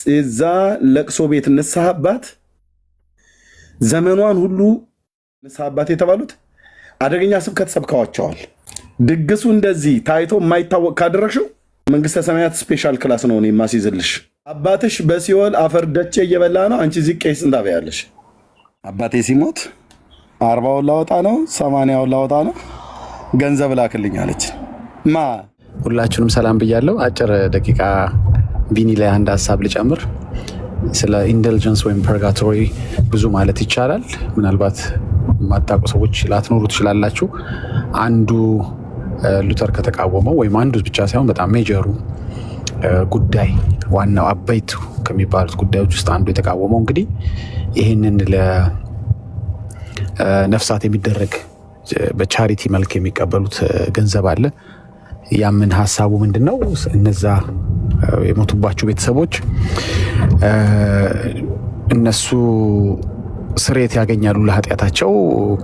እዛ ለቅሶ ቤት ንስሐ አባት ዘመኗን ሁሉ ንስሐ አባት የተባሉት አደገኛ ስብከት ሰብከዋቸዋል። ድግሱ እንደዚህ ታይቶ የማይታወቅ ካደረግሽው መንግስተ ሰማያት ስፔሻል ክላስ ነው የማስይዝልሽ። አባትሽ በሲኦል አፈር ደቼ እየበላ ነው፣ አንቺ እዚህ ቄስ እንዳበያለሽ። አባቴ ሲሞት 40ውን ላወጣ ነው 80ውን ላወጣ ነው ገንዘብ ላክልኝ አለች። ሁላችሁንም ሰላም ብያለሁ። አጭር ደቂቃ ቢኒ ላይ አንድ ሀሳብ ልጨምር። ስለ ኢንደልጀንስ ወይም ፐርጋቶሪ ብዙ ማለት ይቻላል። ምናልባት የማታውቁ ሰዎች ላትኖሩ ትችላላችሁ። አንዱ ሉተር ከተቃወመው ወይም አንዱ ብቻ ሳይሆን በጣም ሜጀሩ ጉዳይ ዋናው አበይቱ ከሚባሉት ጉዳዮች ውስጥ አንዱ የተቃወመው እንግዲህ ይህንን ለነፍሳት የሚደረግ በቻሪቲ መልክ የሚቀበሉት ገንዘብ አለ። ያምን ሀሳቡ ምንድነው? እነዛ የሞቱባቸው ቤተሰቦች እነሱ ስርየት ያገኛሉ ለኃጢአታቸው፣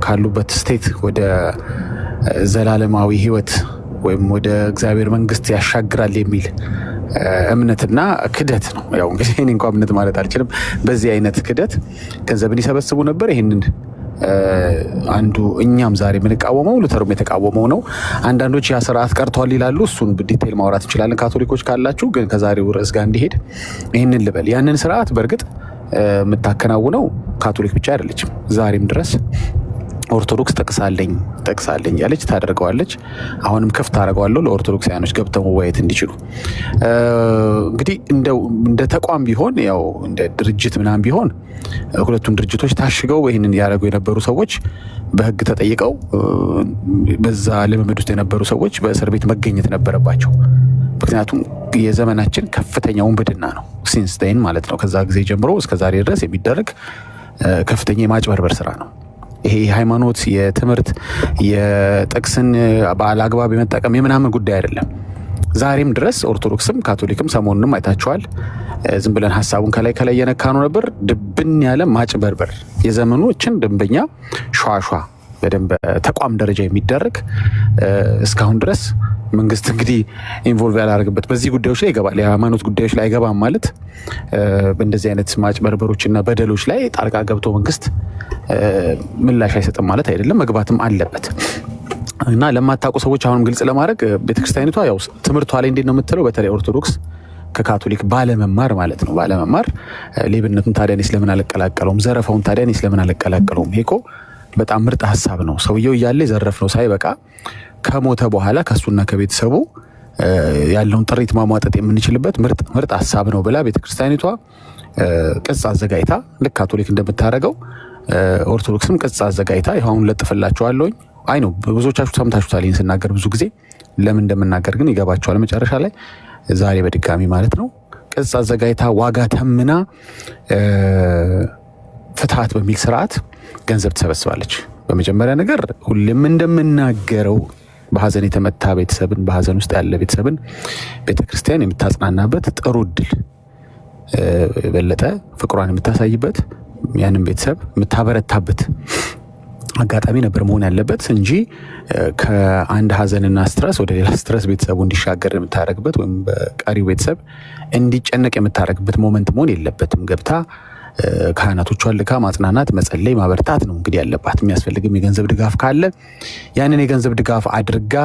ካሉበት ስቴት ወደ ዘላለማዊ ህይወት ወይም ወደ እግዚአብሔር መንግስት ያሻግራል የሚል እምነትና ክደት ነው። ያው እንግዲህ እኔ እንኳን እምነት ማለት አልችልም። በዚህ አይነት ክደት ገንዘብን ይሰበስቡ ነበር። ይህንን አንዱ እኛም ዛሬ የምንቃወመው ሉተርም የተቃወመው ነው። አንዳንዶች ያ ስርዓት ቀርቷል ይላሉ። እሱን በዲቴል ማውራት እንችላለን ካቶሊኮች ካላችሁ። ግን ከዛሬው ርዕስ ጋር እንዲሄድ ይህንን ልበል። ያንን ስርዓት በእርግጥ የምታከናውነው ካቶሊክ ብቻ አይደለችም። ዛሬም ድረስ ኦርቶዶክስ ጠቅሳለኝ ያለች ታደርገዋለች። አሁንም ክፍት አደርገዋለሁ ለኦርቶዶክሳውያኖች ገብተው መወያየት እንዲችሉ። እንግዲህ እንደ ተቋም ቢሆን ያው እንደ ድርጅት ምናምን ቢሆን ሁለቱም ድርጅቶች ታሽገው ይህንን ያደረጉ የነበሩ ሰዎች በህግ ተጠይቀው በዛ ልምምድ ውስጥ የነበሩ ሰዎች በእስር ቤት መገኘት ነበረባቸው። ምክንያቱም የዘመናችን ከፍተኛ ውንብድና ነው ሲንስ ዴን ማለት ነው። ከዛ ጊዜ ጀምሮ እስከዛሬ ድረስ የሚደረግ ከፍተኛ የማጭበርበር ስራ ነው። ይሄ የሃይማኖት፣ የትምህርት፣ የጥቅስን በአላግባብ የመጠቀም የምናምን ጉዳይ አይደለም። ዛሬም ድረስ ኦርቶዶክስም ካቶሊክም ሰሞኑንም አይታችኋል። ዝም ብለን ሀሳቡን ከላይ የነካነው ነበር። ድብን ያለ ማጭበርበር የዘመኖችን ደንበኛ ሸዋሿ በደንብ ተቋም ደረጃ የሚደረግ እስካሁን ድረስ መንግስት እንግዲህ ኢንቮልቭ ያላደረገበት በዚህ ጉዳዮች ላይ ይገባል። የሃይማኖት ጉዳዮች ላይ አይገባም ማለት በእንደዚህ አይነት ማጭበርበሮችና በደሎች ላይ ጣልቃ ገብቶ መንግስት ምላሽ አይሰጥም ማለት አይደለም። መግባትም አለበት እና ለማታውቁ ሰዎች አሁንም ግልጽ ለማድረግ ቤተክርስቲያኒቷ ያው ትምህርቷ ላይ እንዴት ነው የምትለው? በተለይ ኦርቶዶክስ ከካቶሊክ ባለመማር ማለት ነው። ባለመማር ሌብነቱን ታዲያ እኔ ስለምን አልቀላቀለውም? ዘረፋውን ታዲያ እኔ ስለምን አልቀላቀለውም? ይሄ እኮ በጣም ምርጥ ሀሳብ ነው። ሰውየው እያለ የዘረፍ ነው ሳይበቃ ከሞተ በኋላ ከሱና ከቤተሰቡ ያለውን ጥሪት ማሟጠጥ የምንችልበት ምርጥ ሀሳብ ነው ብላ ቤተክርስቲያኒቷ ቅጽ አዘጋጅታ ልክ ካቶሊክ እንደምታደርገው ኦርቶዶክስም ቅጽ አዘጋጅታ ይሁን ለጥፈላችኋለሁ። አይ ነው ብዙዎቻችሁ ሰምታችሁታል ይህን ስናገር ብዙ ጊዜ። ለምን እንደምናገር ግን ይገባችኋል መጨረሻ ላይ። ዛሬ በድጋሚ ማለት ነው ቅጽ አዘጋጅታ ዋጋ ተምና ፍትሐት በሚል ስርዓት ገንዘብ ትሰበስባለች። በመጀመሪያ ነገር ሁሌም እንደምናገረው በሐዘን የተመታ ቤተሰብን፣ በሐዘን ውስጥ ያለ ቤተሰብን ቤተክርስቲያን የምታጽናናበት ጥሩ እድል፣ የበለጠ ፍቅሯን የምታሳይበት፣ ያንን ቤተሰብ የምታበረታበት አጋጣሚ ነበር መሆን ያለበት እንጂ ከአንድ ሐዘንና ስትረስ ወደ ሌላ ስትረስ ቤተሰቡ እንዲሻገር የምታደርግበት ወይም በቀሪው ቤተሰብ እንዲጨነቅ የምታደርግበት ሞመንት መሆን የለበትም። ገብታ ካህናቶቿን ልካ ማጽናናት፣ መጸለይ፣ ማበርታት ነው እንግዲህ ያለባት። የሚያስፈልግም የገንዘብ ድጋፍ ካለ ያንን የገንዘብ ድጋፍ አድርጋ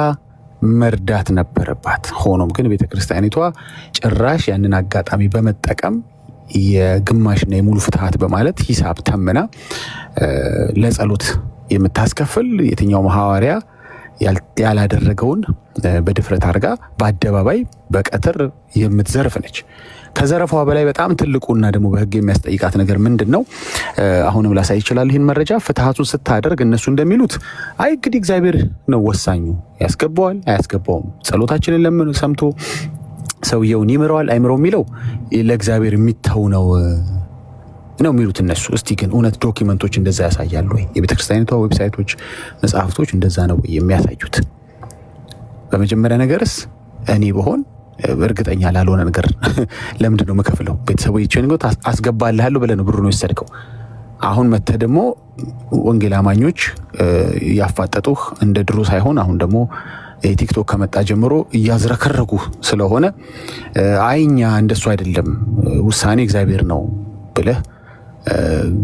መርዳት ነበረባት። ሆኖም ግን ቤተክርስቲያኒቷ ጭራሽ ያንን አጋጣሚ በመጠቀም የግማሽና የሙሉ ፍትሐት በማለት ሂሳብ ተምና ለጸሎት የምታስከፍል የትኛው ሐዋርያ ያላደረገውን በድፍረት አድርጋ በአደባባይ በቀትር የምትዘርፍ ነች። ከዘረፋዋ በላይ በጣም ትልቁና ደግሞ በህግ የሚያስጠይቃት ነገር ምንድነው? አሁንም ላሳይ ይችላል። ይህን መረጃ ፍትሐቱን ስታደርግ እነሱ እንደሚሉት አይ እንግዲህ እግዚአብሔር ነው ወሳኙ፣ ያስገባዋል አያስገባውም፣ ጸሎታችንን ለምን ሰምቶ ሰውየውን ይምረዋል አይምረው የሚለው ለእግዚአብሔር የሚተው ነው የሚሉት እነሱ። እስቲ ግን እውነት ዶኪመንቶች እንደዛ ያሳያሉ ወይ? የቤተክርስቲያኒቷ ዌብሳይቶች፣ መጽሐፍቶች እንደዛ ነው የሚያሳዩት? በመጀመሪያ ነገርስ እኔ በሆን እርግጠኛ ላልሆነ ነገር ለምንድን ነው የምከፍለው? ቤተሰቦቼን ጎት አስገባልሃለሁ ብለህ ነው ብሩን የወሰድከው። አሁን መተህ ደግሞ ወንጌል አማኞች ያፋጠጡህ እንደ ድሮ ሳይሆን አሁን ደግሞ ቲክቶክ ከመጣ ጀምሮ እያዝረከረኩ ስለሆነ አይኛ እንደሱ አይደለም ውሳኔ እግዚአብሔር ነው ብለህ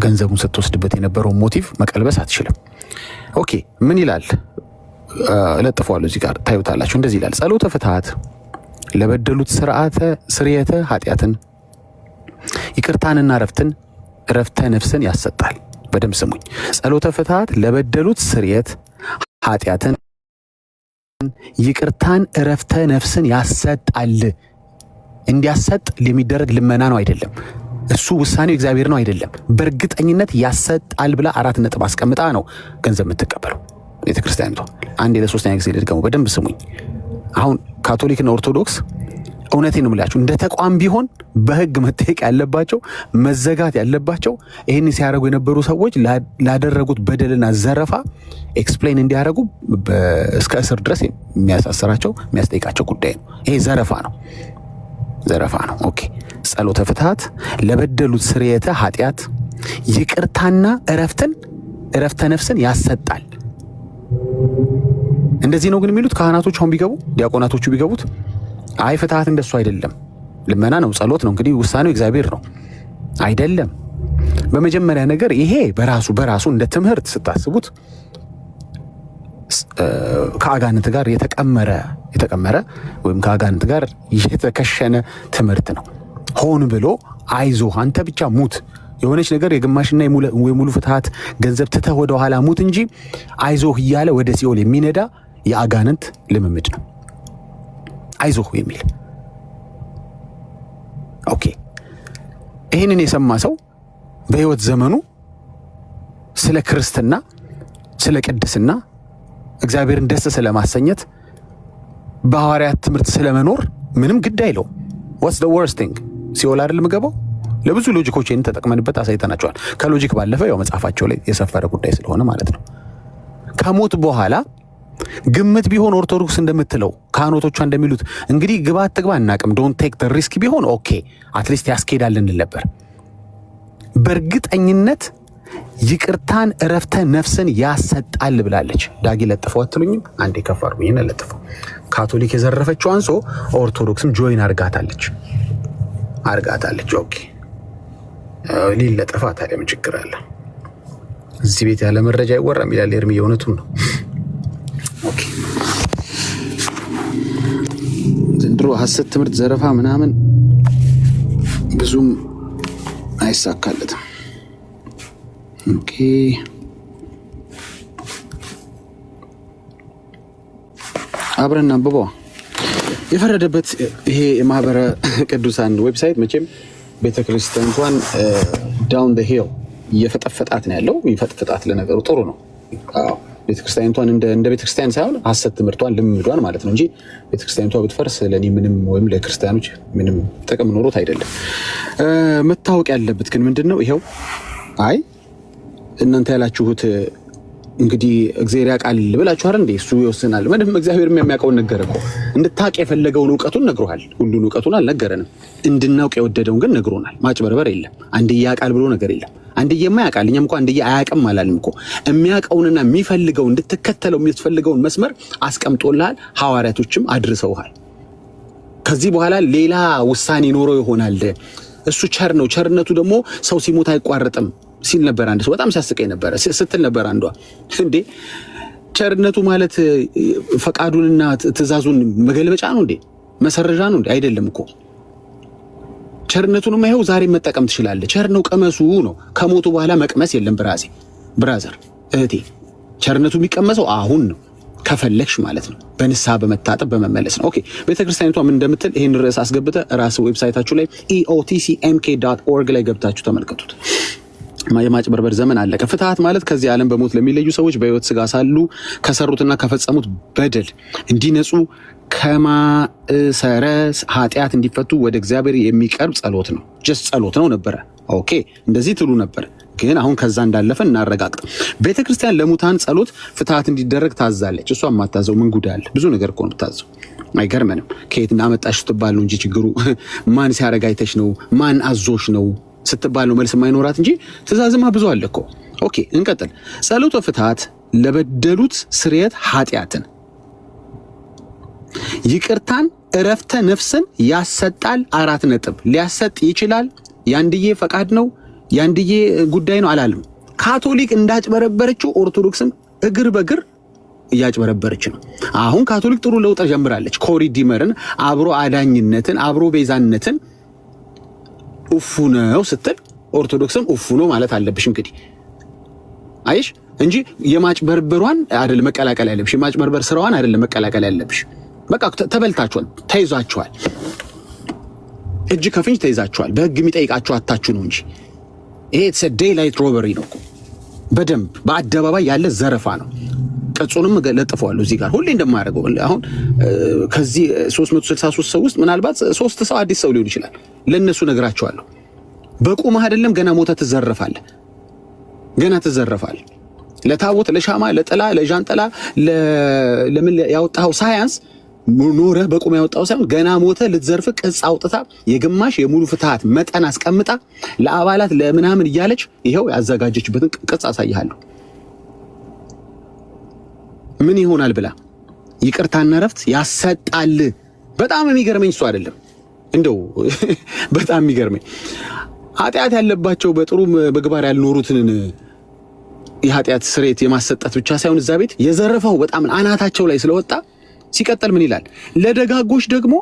ገንዘቡን ስትወስድበት የነበረው ሞቲቭ መቀልበስ አትችልም። ኦኬ ምን ይላል? ለጥፈዋለሁ እዚህ ጋር ታዩታላችሁ። እንደዚህ ይላል ጸሎተ ፍትሐት ለበደሉት ስርየተ ኃጢአትን ይቅርታንና ረፍተ ነፍስን ያሰጣል። በደም ስሙኝ። ጸሎተ ፍትሐት ለበደሉት ስርየት ኃጢአትን ይቅርታን ረፍተ ነፍስን ያሰጣል። እንዲያሰጥ ለሚደረግ ልመና ነው አይደለም። እሱ ውሳኔው እግዚአብሔር ነው አይደለም። በእርግጠኝነት ያሰጣል ብላ 4 ነጥብ አስቀምጣ ነው ገንዘብ የምትቀበለው ቤተክርስቲያኒቷ። አንዴ ለሶስተኛ ጊዜ ልድገመው፣ በደንብ ስሙኝ። አሁን ካቶሊክና ኦርቶዶክስ እውነቴን ነው የምላችሁ እንደ ተቋም ቢሆን በህግ መጠየቅ ያለባቸው መዘጋት ያለባቸው ይህን ሲያደርጉ የነበሩ ሰዎች ላደረጉት በደልና ዘረፋ ኤክስፕሌን እንዲያደርጉ እስከ እስር ድረስ የሚያሳስራቸው የሚያስጠይቃቸው ጉዳይ ነው። ይሄ ዘረፋ ነው። ኦኬ ጸሎተ ፍትሐት ለበደሉት ስርየተ ኃጢአት ይቅርታና እረፍተ ነፍስን ያሰጣል። እንደዚህ ነው ግን የሚሉት ካህናቶች አሁን ቢገቡ ዲያቆናቶቹ ቢገቡት አይ ፍትሐት እንደሱ አይደለም፣ ልመና ነው፣ ጸሎት ነው፣ እንግዲህ ውሳኔው እግዚአብሔር ነው አይደለም። በመጀመሪያ ነገር ይሄ በራሱ እንደ ትምህርት ስታስቡት ከአጋንንት ጋር የተቀመረ ወይም ከአጋንንት ጋር የተከሸነ ትምህርት ነው። ሆን ብሎ አይዞህ አንተ ብቻ ሙት የሆነች ነገር የግማሽና የሙሉ ፍትሐት ገንዘብ ትተህ ወደ ኋላ ሙት እንጂ አይዞህ እያለ ወደ ሲኦል የሚነዳ የአጋንንት ልምምድ ነው። አይዞህ የሚል ኦኬ። ይህንን የሰማ ሰው በህይወት ዘመኑ ስለ ክርስትና፣ ስለ ቅድስና፣ እግዚአብሔርን ደስ ስለማሰኘት፣ በሐዋርያት ትምህርት ስለመኖር ምንም ግድ አይለውም። what's the worst thing? ሲኦል አይደል የምገባው? ለብዙ ሎጂኮች ይህን ተጠቅመንበት አሳይተናቸዋል። ከሎጂክ ባለፈ ያው መጽሐፋቸው ላይ የሰፈረ ጉዳይ ስለሆነ ማለት ነው። ከሞት በኋላ ግምት ቢሆን ኦርቶዶክስ እንደምትለው ካህናቶቿ እንደሚሉት እንግዲህ ግባ አትግባ እናቅም ዶንት ቴክ ዘ ሪስክ ቢሆን ኦኬ አትሊስት ያስኬዳል እንል ነበር። በእርግጠኝነት ይቅርታን እረፍተ ነፍስን ያሰጣል ብላለች። ዳጊ ለጥፈው አትሉኝም? አንዴ ከፍ አድርጉኝና ለጥፈው። ካቶሊክ የዘረፈችው አንሶ ኦርቶዶክስም ጆይን አርጋታለች። ኦኬ ሊለጠፋ ታዲያ ምን ችግር አለ? እዚህ ቤት ያለ መረጃ አይወራም ይላል ኤርሚ። የእውነቱን ነው። ኦኬ ዘንድሮ ሐሰት ትምህርት ዘረፋ ምናምን ብዙም አይሳካለትም። ኦኬ አብረን አንብበው። የፈረደበት ይሄ የማህበረ ቅዱሳን ዌብሳይት መቼም ቤተክርስቲያን እንኳን ዳውን ዘ ሂል እየፈጠፈጣት ነው ያለው። ይፈጥፍጣት ለነገሩ ጥሩ ነው። አዎ ቤተክርስቲያኒቷን እንደ ቤተክርስቲያን ሳይሆን ሐሰት ትምህርቷን ልምምዷን ማለት ነው እንጂ ቤተክርስቲያኒቷ ብትፈርስ ለኔ ምንም ወይም ለክርስቲያኖች ምንም ጥቅም ኖሮት አይደለም። መታወቅ ያለበት ግን ምንድነው ይሄው አይ እናንተ ያላችሁት እንግዲህ እግዚአብሔር ያውቃል ብላችሁ አይደል እንዴ? እሱ ይወስናል። ምንም እግዚአብሔር የሚያውቀውን ነገር እኮ እንድታውቅ የፈለገውን ዕውቀቱን ነግሮሃል። ሁሉን ዕውቀቱን አልነገረንም። እንድናውቅ የወደደውን ግን ነግሮናል። ማጭበርበር የለም። አንድዬ ያውቃል ብሎ ነገር የለም። አንድዬማ ያውቃል። እኛም እኮ አንድዬ አያውቅም አላልንም እኮ። የሚያውቀውንና የሚፈልገውን እንድትከተለው የሚፈልገውን መስመር አስቀምጦልሃል። ሐዋርያቶችም አድርሰውሃል። ከዚህ በኋላ ሌላ ውሳኔ ኖሮ ይሆናል። እሱ ቸር ነው። ቸርነቱ ደግሞ ሰው ሲሞት አይቋረጥም ሲል ነበር አንድ ሰው። በጣም ሲያስቀኝ ነበር ስትል ነበር አንዷ። እንዴ ቸርነቱ ማለት ፈቃዱንና ትእዛዙን መገልበጫ ነው እንዴ? መሰረዣ ነው እንዴ? አይደለም እኮ። ቸርነቱንም ይኸው ዛሬ መጠቀም ትችላለህ። ቸር ነው ቀመሱ ነው። ከሞቱ በኋላ መቅመስ የለም። ብራዘር እህቴ፣ ቸርነቱ የሚቀመሰው አሁን ነው ከፈለግሽ ማለት ነው። በንስሐ በመታጠብ በመመለስ ነው። ኦኬ ቤተክርስቲያኒቷ ምን እንደምትል ይሄን ርዕስ አስገብተ ራስ ዌብሳይታችሁ ላይ eotcmk.org ላይ ገብታችሁ ተመልከቱት። የማጭበርበር ዘመን አለቀ። ፍትሐት ማለት ከዚህ ዓለም በሞት ለሚለዩ ሰዎች በህይወት ስጋ ሳሉ ከሰሩትና ከፈጸሙት በደል እንዲነጹ ከማእሰረ ኃጢአት እንዲፈቱ ወደ እግዚአብሔር የሚቀርብ ጸሎት ነው። ጀስት ጸሎት ነው ነበረ። ኦኬ እንደዚህ ትሉ ነበር። ግን አሁን ከዛ እንዳለፈ እናረጋግጥ። ቤተክርስቲያን ለሙታን ጸሎት ፍትሐት እንዲደረግ ታዛለች። እሷ የማታዘው ምን ጉዳይ አለ? ብዙ ነገር እኮ ነው የምታዘው። አይገርምንም? ከየት እናመጣሽ ስትባል ነው እንጂ ችግሩ ማን ሲያረጋ አይተሽ ነው? ማን አዞሽ ነው ስትባል ነው መልስ የማይኖራት እንጂ ትእዛዝማ ብዙ አለ እኮ። ኦኬ እንቀጥል። ጸሎተ ፍትሐት ለበደሉት ስርየት ኃጢአትን ይቅርታን እረፍተ ነፍስን ያሰጣል። 4 ነጥብ ሊያሰጥ ይችላል። ያንድዬ ፈቃድ ነው፣ ያንድዬ ጉዳይ ነው አላለም። ካቶሊክ እንዳጭበረበረችው ኦርቶዶክስም እግር በእግር እያጭበረበረች ነው። አሁን ካቶሊክ ጥሩ ለውጥ ጀምራለች። ኮሪዲመርን፣ አብሮ አዳኝነትን፣ አብሮ ቤዛነትን ኡፉ ነው ስትል ኦርቶዶክስም ኡፉ ነው ማለት አለብሽ። እንግዲህ አይሽ እንጂ የማጭበርበሯን አይደለም መቀላቀል ያለብሽ፣ የማጭበርበር ስራዋን አይደለም መቀላቀል ያለብሽ። በቃ ተበልታችኋል፣ ተይዛችኋል፣ እጅ ከፍንጅ ተይዛችኋል። በህግ የሚጠይቃችሁ አታችሁ ነው እንጂ ይሄ ዴይላይት ሮበሪ ነው። በደንብ በአደባባይ ያለ ዘረፋ ነው። ቅጹንም ለጥፈዋለሁ እዚህ ጋር ሁሌ እንደማያደርገው። አሁን ከዚህ 363 ሰው ውስጥ ምናልባት 3 ሰው አዲስ ሰው ሊሆን ይችላል። ለነሱ ነግራቸዋለሁ። በቁምህ አይደለም ገና ሞተ ትዘረፋለህ፣ ገና ትዘረፋለህ። ለታቦት ለሻማ ለጥላ ለጃንጥላ ለምን ያወጣው ሳያንስ ኖረ በቁም ያወጣው ሳይሆን ገና ሞተ ልትዘርፍ ቅጽ አውጥታ የግማሽ የሙሉ ፍትሃት መጠን አስቀምጣ ለአባላት ለምናምን እያለች ይሄው ያዘጋጀችበትን ቅጽ አሳይሃለሁ። ምን ይሆናል ብላ ይቅርታና ረፍት ያሰጣል። በጣም የሚገርመኝ እሱ አይደለም እንደው በጣም የሚገርመኝ ኃጢአት ያለባቸው በጥሩ ምግባር ያልኖሩትን የኃጢአት ስርየት የማሰጣት ብቻ ሳይሆን እዛ ቤት የዘረፈው በጣም አናታቸው ላይ ስለወጣ ሲቀጥል ምን ይላል? ለደጋጎች ደግሞ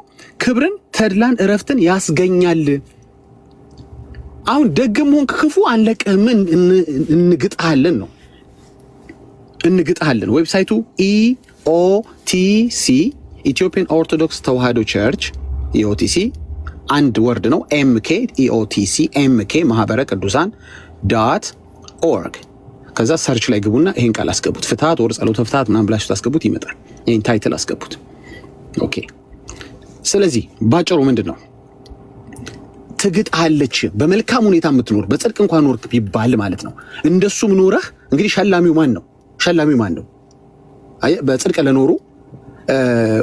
ክብርን፣ ተድላን፣ እረፍትን ያስገኛል። አሁን ደግም ሆንክ ክፉ አንለቅህም፣ እንግጥሃለን ነው እንግጥሃለን። ዌብሳይቱ ኢኦቲሲ ኢትዮጵያን ኦርቶዶክስ ተዋህዶ ቸርች ኢኦቲሲ አንድ ወርድ ነው። ኤምኬ ኢኦቲሲ ኤምኬ ማህበረ ቅዱሳን .org ከዛ ሰርች ላይ ግቡና ይሄን ቃል አስገቡት። ፍትሃት ወር ጸሎተ ፍትሃት ምናምን ብላችሁ ታስገቡት ይመጣል። ይሄን ታይትል አስገቡት። ኦኬ። ስለዚህ ባጭሩ ምንድነው? ትግጣለች። በመልካም ሁኔታ የምትኖር በጽድቅ እንኳን ኖር ቢባል ማለት ነው። እንደሱም ኖረህ እንግዲህ ሸላሚው ማን ነው? ሸላሚው ማን ነው? በጽድቅ ለኖሩ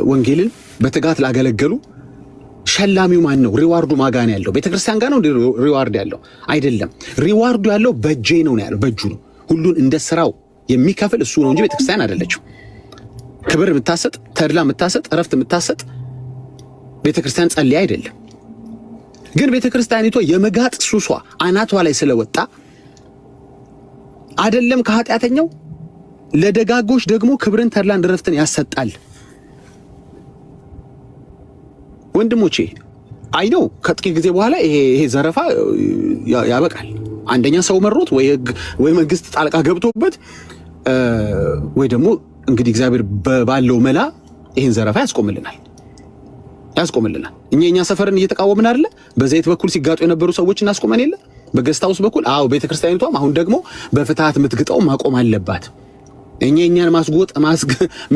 ወንጌልን በትጋት ላገለገሉ ሸላሚው ማን ነው? ሪዋርዱ ማጋን ያለው ቤተክርስቲያን ጋር ነው ሪዋርድ ያለው አይደለም። ሪዋርዱ ያለው በእጄ ነው ያለው፣ በእጁ ነው። ሁሉን እንደ ስራው የሚከፍል እሱ ነው እንጂ ቤተክርስቲያን አይደለችም። ክብር የምታሰጥ ተድላ የምታሰጥ እረፍት የምታሰጥ ቤተክርስቲያን ጸልያ አይደለም። ግን ቤተክርስቲያኒቷ የመጋጥ ሱሷ አናቷ ላይ ስለወጣ አይደለም ከኃጢአተኛው ለደጋጎች ደግሞ ክብርን ተድላን እረፍትን ያሰጣል። ወንድሞቼ አይ ነው ከጥቂት ጊዜ በኋላ ይሄ ዘረፋ ያበቃል። አንደኛ ሰው መሮት ወይ መንግስት ጣልቃ ገብቶበት ወይ ደግሞ እንግዲህ እግዚአብሔር ባለው መላ ይሄን ዘረፋ ያስቆምልናል። እኛ ሰፈርን እየተቃወምን አይደለ? በዘይት በኩል ሲጋጡ የነበሩ ሰዎች እናስቆመን የለ? በገስታውስ በኩል አዎ፣ ቤተክርስቲያኒቷም አሁን ደግሞ በፍትሃት የምትግጣው ማቆም አለባት። እኛን ማስጎጥ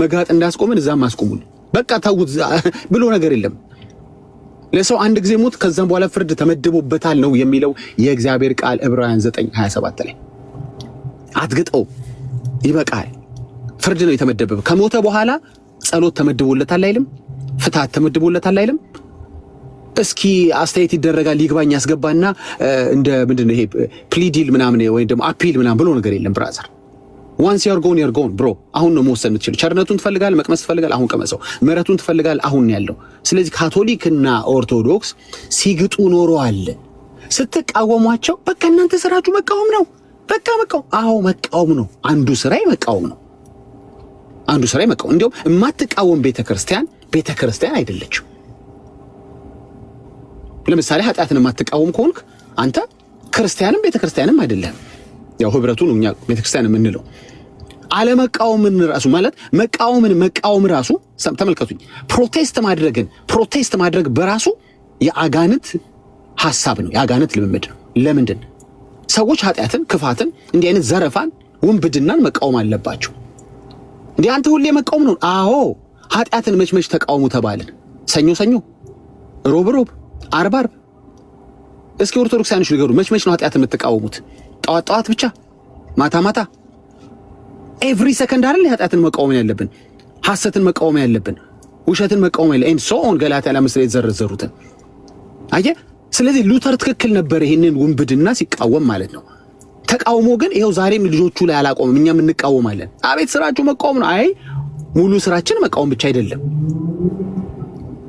መጋጥ እንዳስቆምን እዛም ማስቆሙን በቃ ታውት ብሎ ነገር የለም። ለሰው አንድ ጊዜ ሞት ከዛም በኋላ ፍርድ ተመድቦበታል ነው የሚለው የእግዚአብሔር ቃል ዕብራውያን 9:27 ላይ። አትግጠው፣ ይበቃል። ፍርድ ነው የተመደበው። ከሞተ በኋላ ጸሎት ተመድቦለታል አይልም? ፍትሃት ተመድቦለታል አይልም? እስኪ አስተያየት ይደረጋል፣ ይግባኝ ያስገባና እንደ ምንድነው ይሄ ፕሊዲል ምናምን ወይ ደግሞ አፒል ምናምን ብሎ ነገር የለም ብራዘር። ዋንስ ዩር ጎን ብሮ። አሁን ነው መወሰን የምትችል። ቸርነቱን ትፈልጋል፣ መቅመስ ትፈልጋል፣ አሁን ቀመሰው። ምሕረቱን ትፈልጋል፣ አሁን ያለው። ስለዚህ ካቶሊክና ኦርቶዶክስ ሲግጡ ኖረዋል። ስትቃወሟቸው በቃ እናንተ ስራችሁ መቃወም ነው። በቃ መቃወም። አዎ መቃወም ነው። አንዱ ስራዬ መቃወም ነው። እንዲያውም የማትቃወም ቤተክርስቲያን አይደለችም። ለምሳሌ ኃጢአትን የማትቃወም ከሆንክ አንተ ክርስቲያንም ቤተክርስቲያንም አይደለም። ያው ህብረቱን እኛ ቤተክርስቲያን የምንለው አለመቃወምን ራሱ ማለት መቃወም ራሱ ተመልከቱኝ። ፕሮቴስት ማድረግ በራሱ የአጋንንት ሐሳብ ነው፣ የአጋንንት ልምምድ ነው። ለምንድን ሰዎች ኃጢአትን፣ ክፋትን፣ እንዲህ አይነት ዘረፋን፣ ውንብድናን መቃወም አለባቸው? እንዲህ አንተ ሁሌ መቃወም ነው? አዎ። ኃጢአትን መች ተቃውሙ ተባልን? ሰኞ፣ ሮብ፣ አርብ። እስኪ ኦርቶዶክሳውያኖች ንገሩ፣ መች ነው ኃጢአትን የምትቃወሙት? ጠዋት ብቻ፣ ማታ ኤቭሪ ሰከንድ አይደል ኃጢአትን መቃወም ያለብን፣ ሐሰትን መቃወም ያለብን፣ ውሸትን መቃወም ያለብን። ኤንድ ሶ ኦን ገላትያ 5 ላይ የተዘረዘሩትን አየ። ስለዚህ ሉተር ትክክል ነበር ይሄንን ውንብድና ሲቃወም ማለት ነው። ተቃውሞ ግን ይሄው ዛሬም ልጆቹ ላይ አላቆምም። እኛም እንቃወማለን። አቤት ስራችሁ መቃወም ነው። አይ ሙሉ ስራችን መቃወም ብቻ አይደለም፣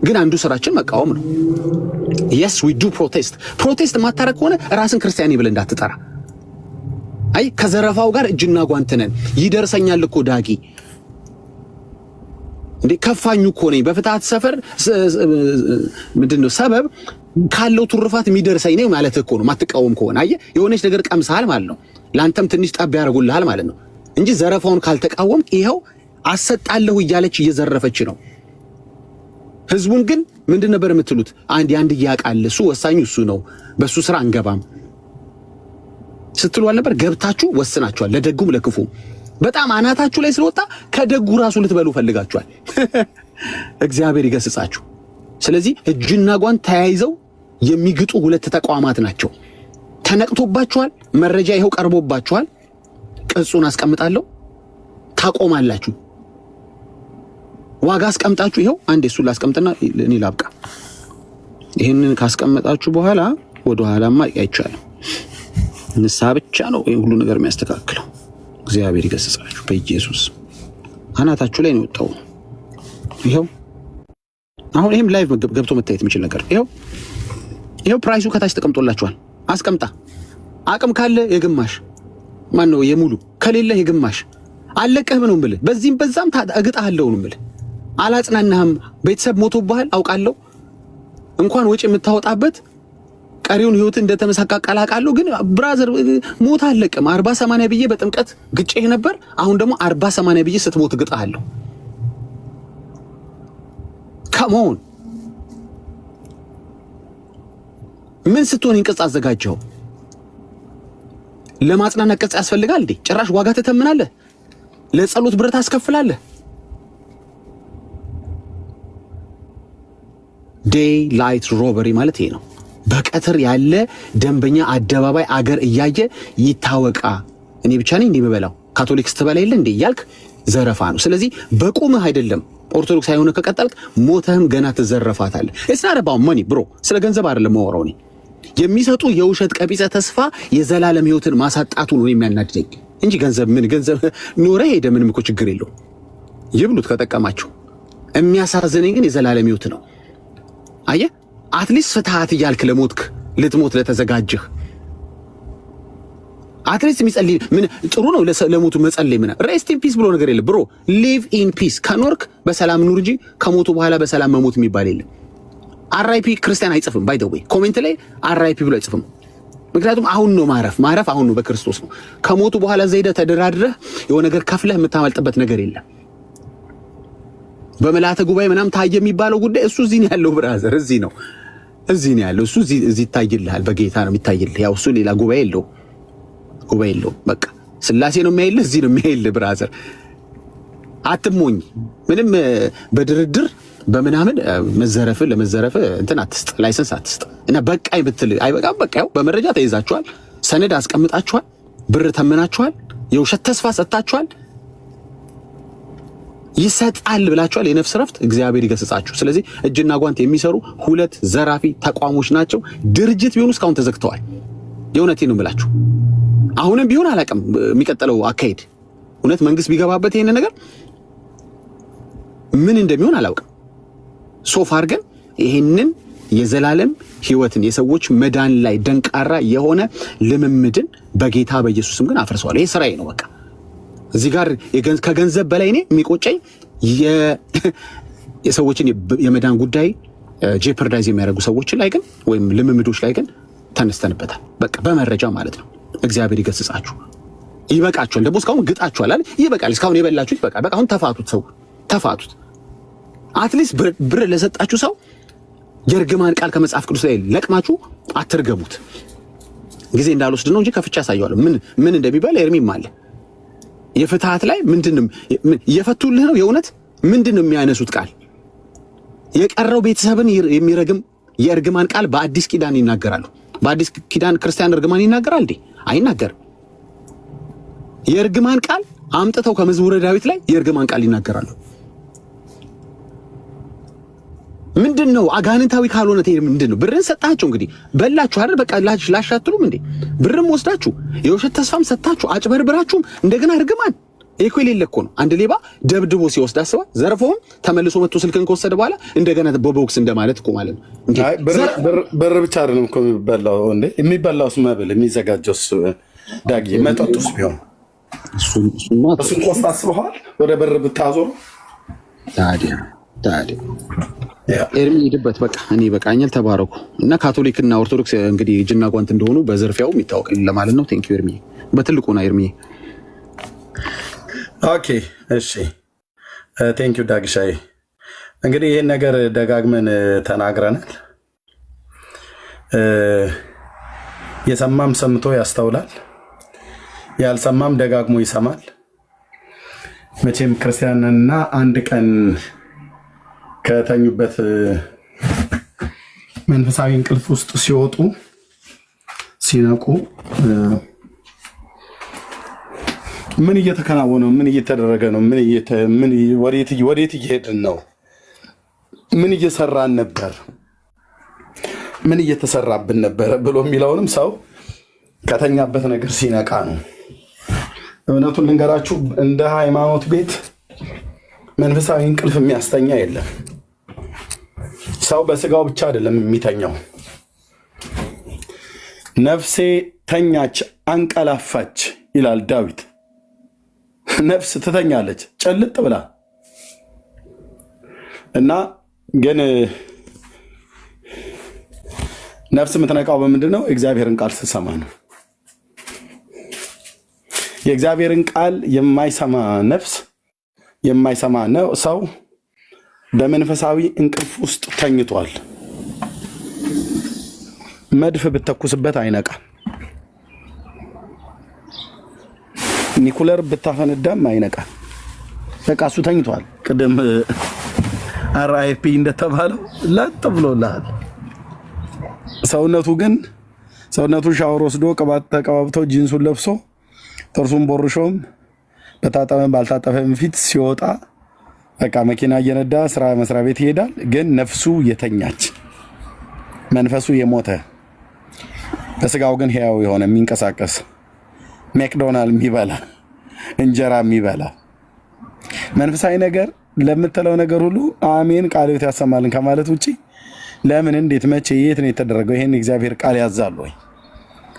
ግን አንዱ ስራችን መቃወም ነው። yes we do ፕሮቴስት ማታረቅ ከሆነ ራስን ክርስቲያን ይብል እንዳትጠራ። አይ ከዘረፋው ጋር እጅና ጓንት ነን። ይደርሰኛል እኮ ዳጊ እንዴ ከፋኙ እኮ ነኝ በፍትሐት ሰፈር ምንድነው ሰበብ ካለው ትሩፋት የሚደርሰኝ ነው ማለት እኮ ነው። ማትቃወም ከሆነ አየህ የሆነች ነገር ቀምሳል ማለት ነው። ላንተም ትንሽ ጣብ ያደርጉልሃል ማለት ነው እንጂ ዘረፋውን ካልተቃወም ይሄው አሰጣለሁ እያለች እየዘረፈች ነው። ህዝቡን ግን ምንድን ነበር የምትሉት? አንድ ያቃል እሱ ወሳኙ እሱ ነው፣ በሱ ስራ አንገባም ስትሉ አልነበር? ገብታችሁ ወስናችኋል፣ ለደጉም ለክፉም። በጣም አናታችሁ ላይ ስለወጣ ከደጉ ራሱ ልትበሉ ፈልጋችኋል። እግዚአብሔር ይገስጻችሁ። ስለዚህ እጅና ጓንት ተያይዘው የሚግጡ ሁለት ተቋማት ናቸው። ተነቅቶባችኋል፣ መረጃ ይሄው ቀርቦባችኋል። ቅጹን አስቀምጣለሁ፣ ታቆማላችሁ። ዋጋ አስቀምጣችሁ ይሄው አንዴ እሱን ላስቀምጥና እኔ ላብቃ። ይሄንን ካስቀመጣችሁ በኋላ ወደ ኋላማ አይቻልም። ንስሐ ብቻ ነው ይሄ ሁሉ ነገር የሚያስተካክለው። እግዚአብሔር ይገስጻችሁ በኢየሱስ። አናታችሁ ላይ ነው የወጣው። ይሄው አሁን ይሄም ላይቭ ገብቶ መታየት የሚችል ነገር ይሄው ፕራይሱ ከታች ተቀምጦላችኋል። አስቀምጣ። አቅም ካለ የግማሽ ማን ነው የሙሉ ከሌለ የግማሽ አለቀህ ነው የምልህ። በዚህም በዛም እግጣለሁ ነው የምልህ። አላጽናናህም። ቤተሰብ ሞቶብሃል አውቃለሁ። እንኳን ወጪ የምታወጣበት ቀሪውን ህይወት እንደተመሳቃቀለ አውቃለሁ። ግን ብራዘር ሞት አለቅም። 40-80 ብዬ በጥምቀት ግጬህ ነበር። አሁን ደግሞ 40-80 ብዬ ስትሞት እግጣለሁ። ካሞን ምን ስትሆን እንቅጽ አዘጋጀው? ለማጽናናት ቅጽ ያስፈልጋል እንዴ? ጭራሽ ዋጋ ተተምናለህ። ለጸሎት ብረት አስከፍላለህ። ዴይ ላይት ሮበሪ ማለት ይሄ ነው። በቀትር ያለ ደንበኛ አደባባይ አገር እያየ ይታወቃ። እኔ ብቻ ነኝ እንዴ የምበላው? ካቶሊክ ስትበላ የለ እንዴ እያልክ ዘረፋ ነው። ስለዚህ በቁምህ አይደለም ኦርቶዶክስ አይሆነ ከቀጠልክ ሞተህም ገና ትዘረፋታለህ። it's not about money bro። ስለ ገንዘብ አይደለም ማወራው። እኔ የሚሰጡ የውሸት ቀቢጸ ተስፋ የዘላለም ህይወትን ማሳጣቱ ነው የሚያናድደኝ እንጂ ገንዘብ ምን ገንዘብ ኖረ ሄደ ምንም እኮ ችግር የለው። ይብሉት ከጠቀማችሁ። የሚያሳዝነኝ ግን የዘላለም ህይወት ነው። አየህ አትሊስት ፍትሃት እያልክ ለሞትክ ልትሞት ለተዘጋጀህ አትሊስት የሚጸልይ ምን ጥሩ ነው። ለሞቱ መጸለይ ምን ሬስት ኢን ፒስ ብሎ ነገር የለም ብሮ። ሊቭ ኢን ፒስ ከኖርክ በሰላም ኑር እንጂ ከሞቱ በኋላ በሰላም መሞት የሚባል የለም። አርአይፒ ክርስቲያን አይጽፍም። ባይ ዘ ዌይ ኮሜንት ላይ አርአይፒ ብሎ አይጽፍም። ምክንያቱም አሁን ነው ማረፍ አሁን ነው በክርስቶስ ነው። ከሞቱ በኋላ ዘይደ ተደራድረህ የሆነ ነገር ከፍለህ የምታመልጥበት ነገር የለም። በመላእክት ጉባኤ ምናምን ታየ የሚባለው ጉዳይ እሱ እዚህ ነው ያለው ብራዘር፣ እዚህ ነው ያለው እሱ እዚህ ይታይልሃል። በጌታ ነው የሚታይልህ። ያው እሱ ሌላ ጉባኤ የለው በቃ ስላሴ ነው የሚያይልህ፣ እዚህ ነው የሚያይልህ ብራዘር። አትሞኝ። ምንም በድርድር በምናምን ለመዘረፍ እንትን አትስጥ፣ ላይሰንስ አትስጥ። እና በቃይ ብትል አይበቃም። በቃ ያው በመረጃ ተይዛችኋል፣ ሰነድ አስቀምጣችኋል፣ ብር ተመናችኋል፣ የውሸት ተስፋ ሰጥታችኋል። ይሰጣል ብላችኋል። የነፍስ ረፍት እግዚአብሔር ይገስጻችሁ። ስለዚህ እጅና ጓንት የሚሰሩ ሁለት ዘራፊ ተቋሞች ናቸው። ድርጅት ቢሆኑ እስካሁን ተዘግተዋል። የእውነቴን ነው የምላችሁ። አሁንም ቢሆን አላውቅም የሚቀጥለው አካሄድ። እውነት መንግስት ቢገባበት ይሄን ነገር ምን እንደሚሆን አላውቅም። ሶፋር ግን ይሄንን የዘላለም ህይወትን የሰዎች መዳን ላይ ደንቃራ የሆነ ልምምድን በጌታ በኢየሱስም ግን አፍርሰዋል። ይሄ ስራዬ ነው በቃ። እዚህ ጋር ከገንዘብ በላይ እኔ የሚቆጨኝ የሰዎችን የመዳን ጉዳይ ጄፐርዳይዝ የሚያደርጉ ሰዎች ላይ ግን ወይም ልምምዶች ላይ ግን ተነስተንበታል። በቃ በመረጃ ማለት ነው። እግዚአብሔር ይገስጻችሁ። ይበቃችኋል። ደግሞ እስካሁን ግጣችኋል አይደል? ይበቃል። እስካሁን የበላችሁት በቃ አሁን ተፋቱት። አትሊስት ብር ለሰጣችሁ ሰው የእርግማን ቃል ከመጽሐፍ ቅዱስ ላይ ለቅማችሁ አትርገሙት። ጊዜ እንዳልወስድ ነው እንጂ ከፍቻ ያሳየዋለሁ ምን እንደሚባል ኤርሚም አለ። የፍትሃት ላይ ምንድነው እየፈቱልህ ነው? የእውነት ምንድነው የሚያነሱት ቃል? የቀረው ቤተሰብን የሚረግም የእርግማን ቃል በአዲስ ኪዳን ይናገራሉ። በአዲስ ኪዳን ክርስቲያን እርግማን ይናገራል እንዴ? አይናገርም። የእርግማን ቃል አምጥተው ከመዝሙረ ዳዊት ላይ የእርግማን ቃል ይናገራሉ። ምንድነው? አጋንንታዊ ካልሆነ ምንድነው? ብርን ሰጣችሁ እንግዲህ በላችሁ አይደል? በቃ ላሻትሉም እንዴ? ብርም ወስዳችሁ የውሸት ተስፋም ሰጣችሁ አጭበርብራችሁም እንደገና እርግማን እኮ የሌለ እኮ ነው። አንድ ሌባ ደብድቦ ሲወስድ አስባ ዘርፎም ተመልሶ መጥቶ ስልክን ከወሰደ በኋላ እንደገና በቦክስ እንደማለት እኮ ማለት ነው። አይ ብር ብቻ አይደለም እኮ የሚበላው እንዴ፣ የሚበላውስ መብል የሚዘጋጀውስ ዳጊ መጠጡስ ቢሆን እሱን ቆስጣ አስበዋል። ወደ ብር ብታዞሩ ታዲያ ኤርሚ ሂድበት። በቃ እኔ በቃኛል። ተባረኩ። እና ካቶሊክና ኦርቶዶክስ እንግዲህ እጅና ጓንት እንደሆኑ በዘርፊያው የሚታወቅ ለማለት ነው። ቴንክ ዩ ኤርሚ፣ በትልቁ ና ኤርሚ። ኦኬ እሺ፣ ቴንክ ዩ ዳግሻይ። እንግዲህ ይህን ነገር ደጋግመን ተናግረናል። የሰማም ሰምቶ ያስተውላል፣ ያልሰማም ደጋግሞ ይሰማል። መቼም ክርስቲያንና አንድ ቀን ከተኙበት መንፈሳዊ እንቅልፍ ውስጥ ሲወጡ ሲነቁ ምን እየተከናወነ ነው? ምን እየተደረገ ነው? ወዴት እየሄድን ነው? ምን እየሰራን ነበር? ምን እየተሰራብን ነበር ብሎ የሚለውንም ሰው ከተኛበት ነገር ሲነቃ ነው። እውነቱን ልንገራችሁ፣ እንደ ሃይማኖት ቤት መንፈሳዊ እንቅልፍ የሚያስተኛ የለም። ሰው በስጋው ብቻ አይደለም የሚተኛው። ነፍሴ ተኛች አንቀላፋች ይላል ዳዊት። ነፍስ ትተኛለች ጨልጥ ብላ እና ግን ነፍስ የምትነቃው በምንድን ነው? እግዚአብሔርን ቃል ስትሰማ ነው። የእግዚአብሔርን ቃል የማይሰማ ነፍስ የማይሰማ ነው ሰው በመንፈሳዊ እንቅልፍ ውስጥ ተኝቷል። መድፍ ብተኩስበት አይነቃም። ኒኩለር ብታፈነዳም አይነቃም። በቃ እሱ ተኝቷል። ቅድም RIP እንደተባለው ለጥ ብሎልሃል። ሰውነቱን ሻወር ወስዶ ቅባት ተቀባብቶ ጂንሱን ለብሶ ጥርሱን ቦርሾም በታጠበም ባልታጠበም ፊት ሲወጣ በቃ መኪና እየነዳ ስራ መስሪያ ቤት ይሄዳል። ግን ነፍሱ የተኛች መንፈሱ የሞተ በስጋው ግን ሕያው የሆነ የሚንቀሳቀስ ሜክዶናልድ የሚበላ እንጀራ የሚበላ መንፈሳዊ ነገር ለምትለው ነገር ሁሉ አሜን ቃል ያሰማልን ከማለት ውጪ ለምን፣ እንዴት፣ መቼ፣ የት ነው የተደረገው? ይሄን እግዚአብሔር ቃል ያዛል ወይ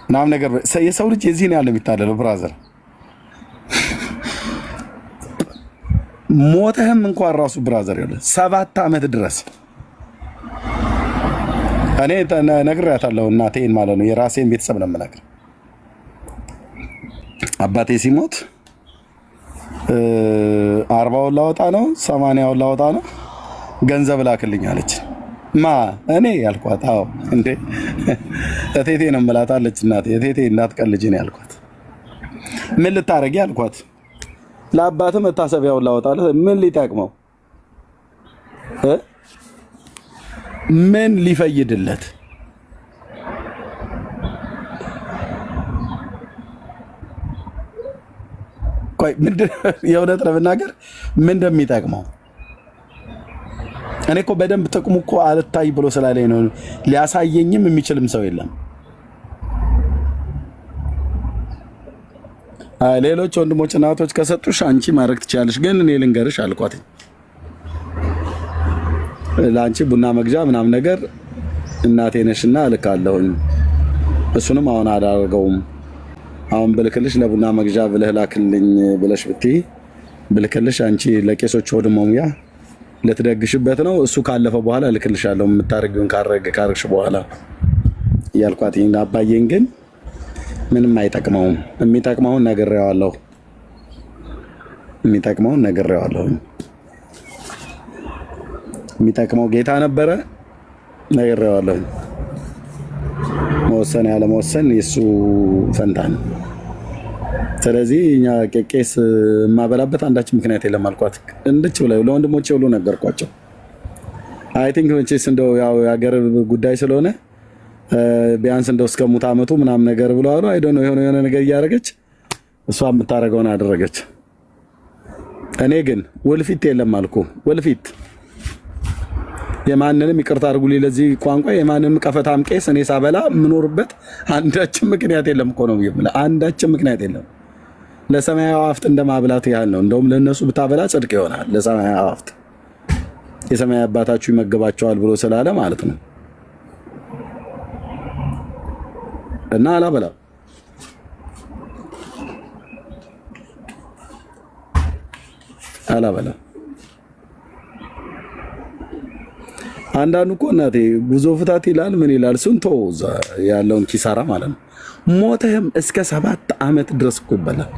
ምናምን ነገር የሰው ልጅ የዚህን ያለ የሚታለለው ብራዘር ሞተህም እንኳን ራሱ ብራዘር ያለ 7 ዓመት ድረስ እኔ ነግሬያታለሁ። እናቴን ማለት ነው የራሴን ቤተሰብ ነው የምነግር። አባቴ ሲሞት 40ውን ላወጣ ነው 80ውን ላወጣ ነው ገንዘብ ላክልኝ አለች። እኔ ያልኳት አዎ እንዴ እቴቴ ነው የምላት አለች። እናቴ እቴቴ እንዳትቀልጂ ነው ያልኳት። ምን ልታረጊ አልኳት። ለአባት መታሰቢያውን ላወጣለ ምን ሊጠቅመው ምን ሊፈይድለት? ቆይ የእውነት ለመናገር ምን እንደሚጠቅመው እኔ እኮ በደንብ ጥቅሙ እኮ አልታይ ብሎ ስላለኝ ነው። ሊያሳየኝም የሚችልም ሰው የለም። ሌሎች ወንድሞች እናቶች ከሰጡሽ አንቺ ማድረግ ትችላለሽ፣ ግን እኔ ልንገርሽ አልኳት። ለአንቺ ቡና መግዣ ምናምን ነገር እናቴ ነሽና እልካለሁኝ። እሱንም አሁን አላደርገውም። አሁን ብልክልሽ ለቡና መግዣ ብለህ ላክልኝ ብለሽ ብትይ ብልክልሽ አንቺ ለቄሶች ወደ መሙያ ልትደግሽበት ነው። እሱ ካለፈ በኋላ እልክልሻለሁ የምታረጊውን ካረግሽ በኋላ እያልኳት አባዬን ግን ምንም አይጠቅመውም። የሚጠቅመውን ነግሬዋለሁ። የሚጠቅመው ጌታ ነበረ፣ ነግሬዋለሁ። መወሰን ያለ መወሰን የሱ ፈንታ ነው። ስለዚህ እኛ ቄስ የማበላበት አንዳች ምክንያት የለም አልኳት። እንድች ብለው ለወንድሞቼ ሁሉ ነገርኳቸው። አይ ቲንክ መቼስ እንደው ያው የሀገር ጉዳይ ስለሆነ ቢያንስ እንደው እስከ ሙት ዓመቱ ምናምን ነገር ብለዋል። አይ ዶንት ኖ የሆነ ነገር እያደረገች እሷ የምታረገውን አደረገች። እኔ ግን ወልፊት የለም አልኩ። ወልፊት የማንንም ይቅርታ አድርጉልኝ ለዚህ ቋንቋ የማንንም ቀፈታም ቄስ እኔ ሳበላ የምኖርበት አንዳችም ምክንያት የለም እኮ ነው የምልህ። አንዳችም ምክንያት የለም። ለሰማያዊ አዋፍት እንደማብላት ያህል ነው። እንደውም ለእነሱ ብታበላ ጽድቅ ይሆናል። ለሰማያዊ አዋፍት የሰማይ አባታችሁ ይመገባቸዋል ብሎ ስላለ ማለት ነው። እና አላበላም። አንዳንዱ እኮ እናቴ ጉዞ ፍታት ይላል ምን ይላል ስንቶ ያለውን ኪሳራ ማለት ነው። ሞተህም እስከ 7 ዓመት ድረስ እኮ ይበላል።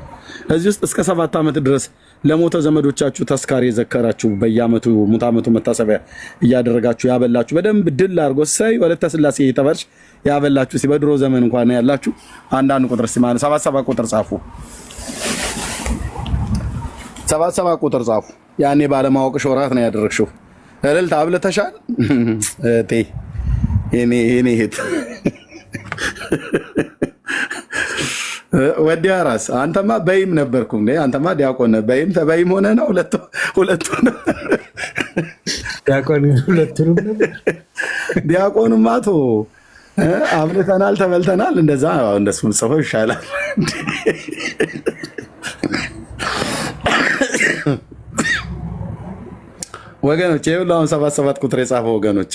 እዚህ ውስጥ እስከ 7 ዓመት ድረስ ለሞተ ዘመዶቻችሁ ተስካሪ የዘከራችሁ በየዓመቱ ሙት ዓመቱ መታሰቢያ እያደረጋችሁ ያበላችሁ በደንብ ድል አድርጎ ሳይ ወለተ ስላሴ የተባልሽ ያበላችሁ በድሮ ዘመን እንኳን ያላችሁ አንዳንድ ቁጥር ሲማን 77 ቁጥር ጻፉ። 77 ቁጥር ጻፉ። ያኔ ባለማወቅሽ ወራት ነው ያደረግሽው። እልልታ አብለተሻል እቴ የኔ እህት ወዲያ ራስ አንተማ በይም ነበርኩ እንዴ? አንተማ ዲያቆን በይም ተበይም ሆነ ነው ሁለቱ ዲያቆን ሁለቱንም ነበር። ዲያቆንማ ቶ አብልተናል ተበልተናል እንደዛ እንደሱ ጽፎ ይሻላል። ወገኖች ይኸውልህ አሁን 77 ቁጥር የጻፈው ወገኖች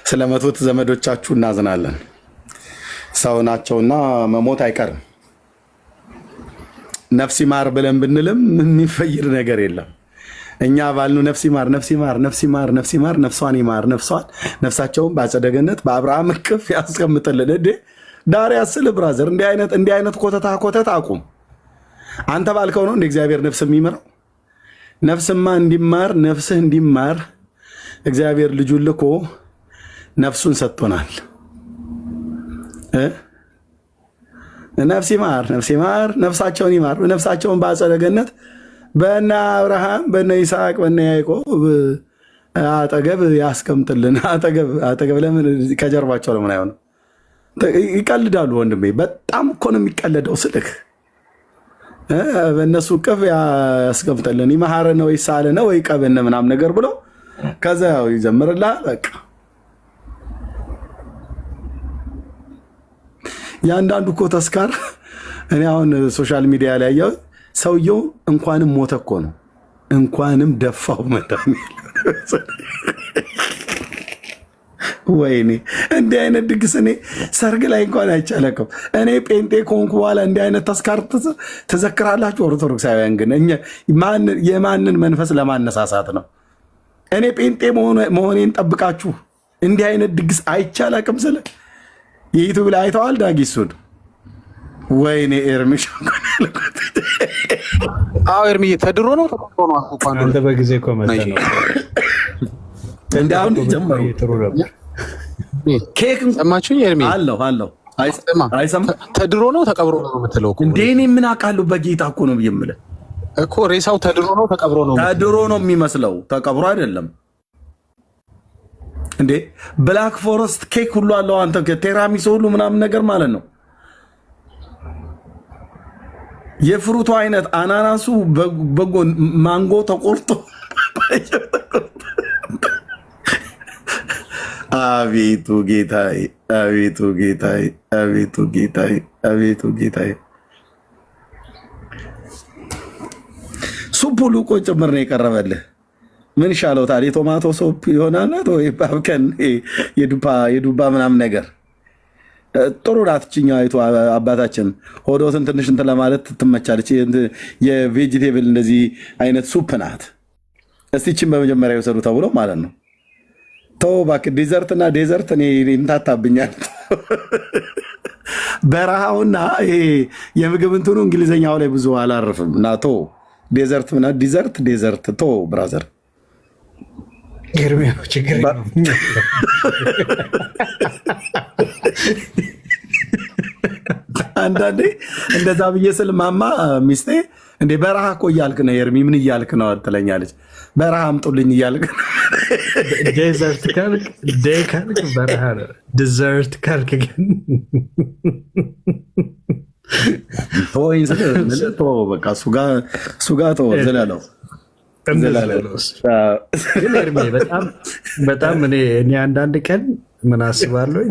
ስለመቱት ዘመዶቻችሁ እናዝናለን። ሰው ናቸውና መሞት አይቀርም። ነፍስ ይማር ብለን ብንልም የሚፈይድ ነገር የለም። እኛ ባልኑ ነፍስ ይማር ነፍስ ይማር ነፍስ ይማር ነፍስ ይማር ነፍሷን ይማር ነፍሳቸውን በአጸደ ገነት በአብርሃም እቅፍ ያስቀምጥልን። እንዴ ዳር ያስል ብራዘር፣ እንዲህ አይነት ኮተት አቁም። አንተ ባልከው ነው እንደ እግዚአብሔር ነፍስ የሚመራው። ነፍስማ እንዲማር ነፍስህ እንዲማር እግዚአብሔር ልጁን ልኮ ነፍሱን ሰጥቶናል። ነፍስ ይማር ነፍሳቸውን ይማር ነፍሳቸውን በአጸደ ገነት በእነ አብርሃም በእነ ይስሐቅ በእነ ያዕቆብ አጠገብ ያስቀምጥልን። አጠገብ ለምን ከጀርባቸው ለምን አይሆንም? ይቀልዳሉ ወንድሜ። በጣም እኮ ነው የሚቀለደው ስልክ በእነሱ ቅፍ ያስቀምጥልን። ይመሐረነ ወይ ሳለነ ወይ ቀበነ ምናምን ነገር ብሎ ከዛ ያው ይጀምርልሃል። በቃ የአንዳንዱ እኮ ተስካር እኔ አሁን ሶሻል ሚዲያ ላይ ያየው ሰውየው እንኳንም ሞተ እኮ ነው እንኳንም ደፋው መድኃኒት። ወይኔ እንዲህ አይነት ድግስ እኔ ሰርግ ላይ እንኳን አይቻለቅም። እኔ ጴንጤ ከሆንኩ በኋላ እንዲህ አይነት ተስካር ትዘክራላችሁ? ኦርቶዶክሳውያን ግን የማንን መንፈስ ለማነሳሳት ነው? እኔ ጴንጤ መሆኔን ጠብቃችሁ እንዲህ አይነት ድግስ አይቻለቅም ስለ የዩቱብ ላይ አይተዋል ዳጊሱን። ወይኔ ኤርሚሻ ኤርሚ ተድሮ ነው ተቆጥሮ ነው አንተ በጊዜ እኮ መተህ ነው እንዳሁን ጀመሩ። ኬክ ሰማችሁኝ? ኤርሚ አለው አይሰማ ተድሮ ነው ተቀብሮ ነው የምትለው እኮ እንዴ? እኔ ምን አውቃለሁ? በጌታ እኮ ነው የምልህ እኮ ሬሳው ተድሮ ነው ተቀብሮ ነው? ተድሮ ነው የሚመስለው፣ ተቀብሮ አይደለም እንዴ? ብላክ ፎረስት ኬክ ሁሉ አለው። አንተ ቴራሚሶ ሁሉ ምናምን ነገር ማለት ነው። የፍሩቱ አይነት አናናሱ በጎን ማንጎ ተቆርጦ አቤቱ ጌታዬ፣ አቤቱ ጌታዬ፣ አቤቱ ጌታዬ፣ አቤቱ ጌታዬ። ሱፕ ሁሉ እኮ ጭምር ነው የቀረበልህ። ምን ይሻለውታል? የቶማቶ ሶፕ ይሆናል ወይ ባብከን የዱባ ምናምን ነገር ጥሩ ናት። ችኛይቱ አባታችን ሆዶትን ትንሽ እንትን ለማለት ትመቻለች። የቬጂቴብል እንደዚህ አይነት ሱፕ ናት። እስቲ ችን በመጀመሪያ የወሰዱ ተብሎ ማለት ነው። ተው እባክህ ዴዘርትና ዴዘርት እኔ ይምታታብኛል። በረሃውና ይሄ የምግብ እንትኑ እንግሊዝኛው ላይ ብዙ አላርፍም እና ቶ ዴዘርት ምና ዴዘርት ቶ ብራዘር ኤርሚያው ችግር ነው። አንዳንዴ እንደዛ ብዬ ስል ማማ ሚስቴ እንዴ በረሃ እኮ እያልክ ነው ኤርሚ፣ ምን እያልክ ነው ትለኛለች። በረሃ አምጡልኝ እያልክ ነው። ዴዘርት ካልክ በረሃ ነው። ዲዘርት ካልክ ግን በቃ እሱ ጋር ተወው ዝለለው። ግን ኤርሚ በጣም እኔ አንዳንድ ቀን ምን አስባለሁ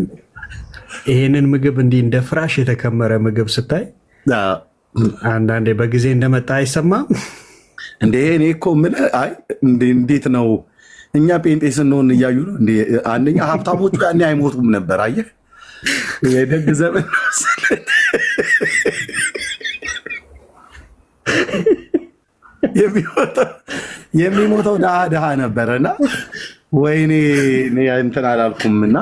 ይሄንን ምግብ እንዲህ እንደ ፍራሽ የተከመረ ምግብ ስታይ አንዳንዴ በጊዜ እንደመጣ አይሰማም እንዴ? እኔ እኮ የምልህ አይ እንዴት ነው እኛ ጴንጤ ስንሆን እያዩ ነው እንዴ? አንደኛ ሀብታሞቹ ያኔ አይሞቱም ነበር። አየህ የደግ ዘመን የሚሞተው ድሃ ነበረና ወይኔ እንትን አላልኩም እና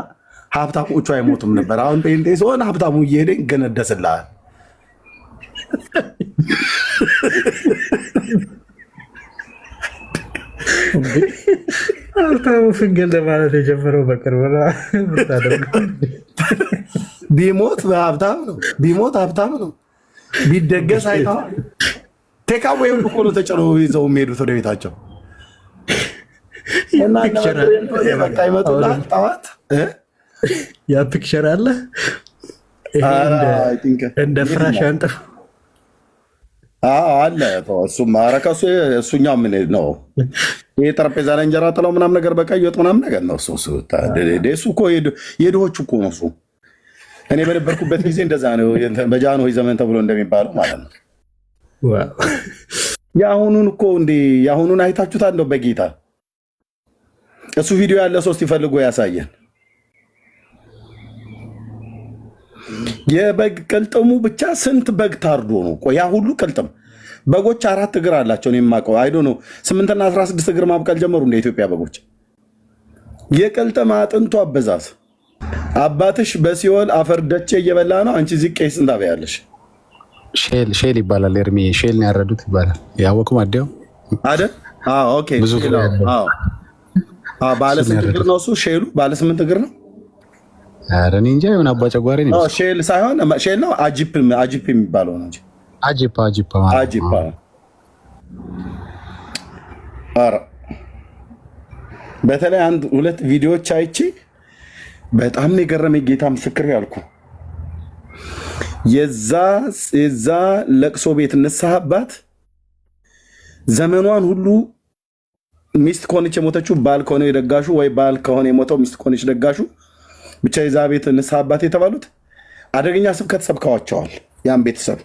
ሀብታሞቹ አይሞቱም ነበር። አሁን ጴንጤ ሲሆን ሀብታሙ እየሄደ ይገነደስልሃል። ሀብታሙ ፍንገል ለማለት የጀመረው በቅርብ ቢሞት ሀብታም ነው፣ ቢሞት ሀብታም ነው። ቢደገስ አይተዋል። ቴካዌይ እኮ ነው ተጭነው ይዘው የሚሄዱት ወደ ቤታቸው እና በቃ ይመጡልሃል ጠዋት። ያ ፒክቸር አለ እንደ ፍራሽ አንጥፍ አለ። እሱም አረከሱ እሱኛው ምን ነው ይሄ ጠረጴዛ ላይ እንጀራ ጥለው ምናምን ነገር በቀይ ወጥ ምናምን ነገር ነው። እሱ እኮ የድሆቹ እኮ ነው እሱ። እኔ በነበርኩበት ጊዜ እንደዛ ነው፣ በጃንሆይ ዘመን ተብሎ እንደሚባለው ማለት ነው። የአሁኑን እኮ እንደ የአሁኑን አይታችሁታል እንደው በጌታ እሱ ቪዲዮ ያለ ሰው ሲፈልጎ ያሳየን። የበግ ቅልጥሙ ብቻ ስንት በግ ታርዶ ነው? ያ ሁሉ ቅልጥም በጎች 4 እግር አላቸው። እኔ የማውቀው አይዶ ነው 8 እና 16 እግር ማብቀል ጀመሩ እንደ ኢትዮጵያ በጎች። የቅልጥም አጥንቱ አበዛዝ። አባትሽ በሲኦል አፈር ደቼ እየበላ ነው፣ አንቺ እዚህ ቄስ እንዳበያለሽ። ሼል ይባላል። ኤርሚ ሼል ነው ያረዱት ይባላል። ያወቁ ማዲያው አይደል? ኦኬ። ባለ 8 እግር ነው እሱ ሼሉ። ባለ 8 እግር ነው። ኧረ እኔ እንጃ የሆነ አባ ጨጓሬ ነው። ሼል ሳይሆን ሼል ነው። አጂፕ የሚባለው ነው እንጂ አጂፕ ኧረ በተለይ 1-2 ቪዲዮዎች አይቼ በጣም ነው የገረመኝ። ጌታ ምስክር ያልኩ የዛ ለቅሶ ቤት ንስሐ አባት ዘመኗን ሁሉ ሚስት ከሆነች የሞተችው ባል ከሆነ የደጋሹ ወይ ባል ከሆነ የሞተው ሚስት ከሆነች ደጋሹ ብቻ የዛ ቤት ንስሐ አባት የተባሉት አደገኛ ስብከት ሰብከዋቸዋል። ያን ቤተሰብ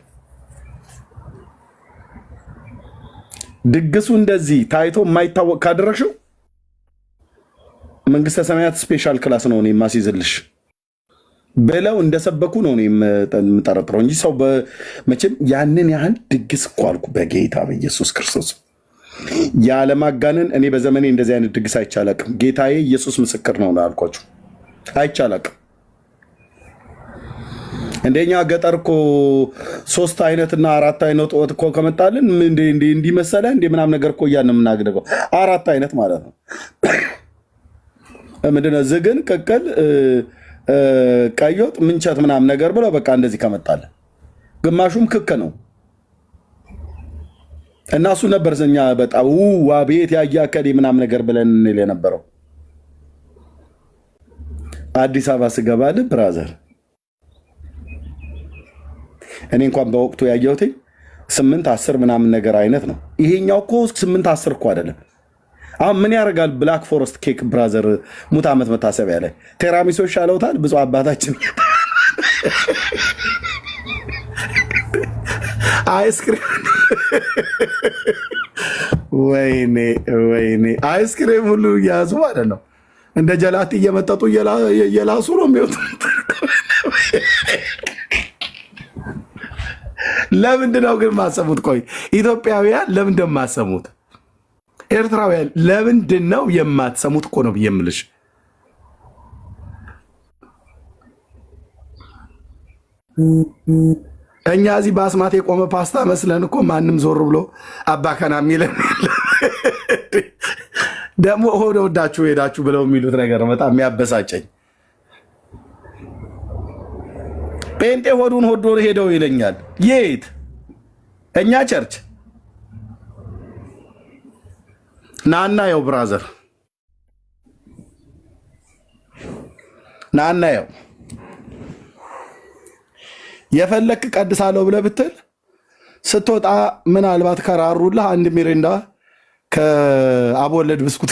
ድግሱ እንደዚህ ታይቶ የማይታወቅ ካደረግሽው መንግስተ ሰማያት ስፔሻል ክላስ ነው እኔ የማስይዝልሽ ብለው እንደሰበኩ ነው እኔ የምጠረጥረው እንጂ ሰው መቼም ያንን ያህል ድግስ እኮ አልኩ በጌታ በኢየሱስ ክርስቶስ ያለማጋነን። እኔ በዘመኔ እንደዚህ አይነት ድግስ አይቻላቅም። ጌታዬ ኢየሱስ ምስክር ነው አልኳችሁ፣ አይቻላቅም። እንደኛ ገጠር እኮ 3 አይነትና 4 አይነት ወጥ እኮ ከመጣልን እንዲመሰለ እንደ ምናምን ነገር እኮ እያልን የምናገደው 4 አይነት ማለት ነው። ምንድነው ዝግን፣ ቅቅል፣ ቀይ ወጥ፣ ምንቸት ምናምን ነገር ብለው በቃ እንደዚህ ከመጣልን ግማሹም ክክ ነው። እና እሱ ነበር ዘኛ በጣም ቤት ያያከዲ ምናምን ነገር ብለን እንል የነበረው። አዲስ አበባ ስገባል ብራዘር እኔ እንኳን በወቅቱ ያየሁት 8-10 ምናምን ነገር አይነት ነው። ይሄኛው እኮ 8-10 እኮ አይደለም። አሁን ምን ያደርጋል ብላክ ፎረስት ኬክ ብራዘር ሙት ዓመት መታሰቢያ ላይ ቴራሚሶ ይሻለውታል። ብፁዕ አባታችን አይስክሪም ወይኔ አይስክሪም ሁሉ እያያዙ ማለት ነው። እንደ ጀላቲ እየመጠጡ እየላሱ ነው የሚወጡት። ለምንድን ነው ግን ማሰሙት? ቆይ ኢትዮጵያውያን ለምንድን ማሰሙት? ኤርትራውያን ለምንድን ነው የማትሰሙት? እኮ ነው ብዬ የምልሽ። እኛ እዚህ በአስማት የቆመ ፓስታ መስለን እኮ ማንም ዞር ብሎ አባከና የሚለን ደግሞ ሆደ ወዳችሁ ሄዳችሁ ብለው የሚሉት ነገር በጣም የሚያበሳጨኝ። ጴንጤ ሆዱን ሆዶ ሄደው ይለኛል። የት እኛ ቸርች ናናየው ብራዘር ናናየው የፈለክ ቀድሳለሁ ብለህ ብትል ስትወጣ ምናልባት ከራሩልህ 1 ሚሪንዳ ከአቦወለድ ብስኩት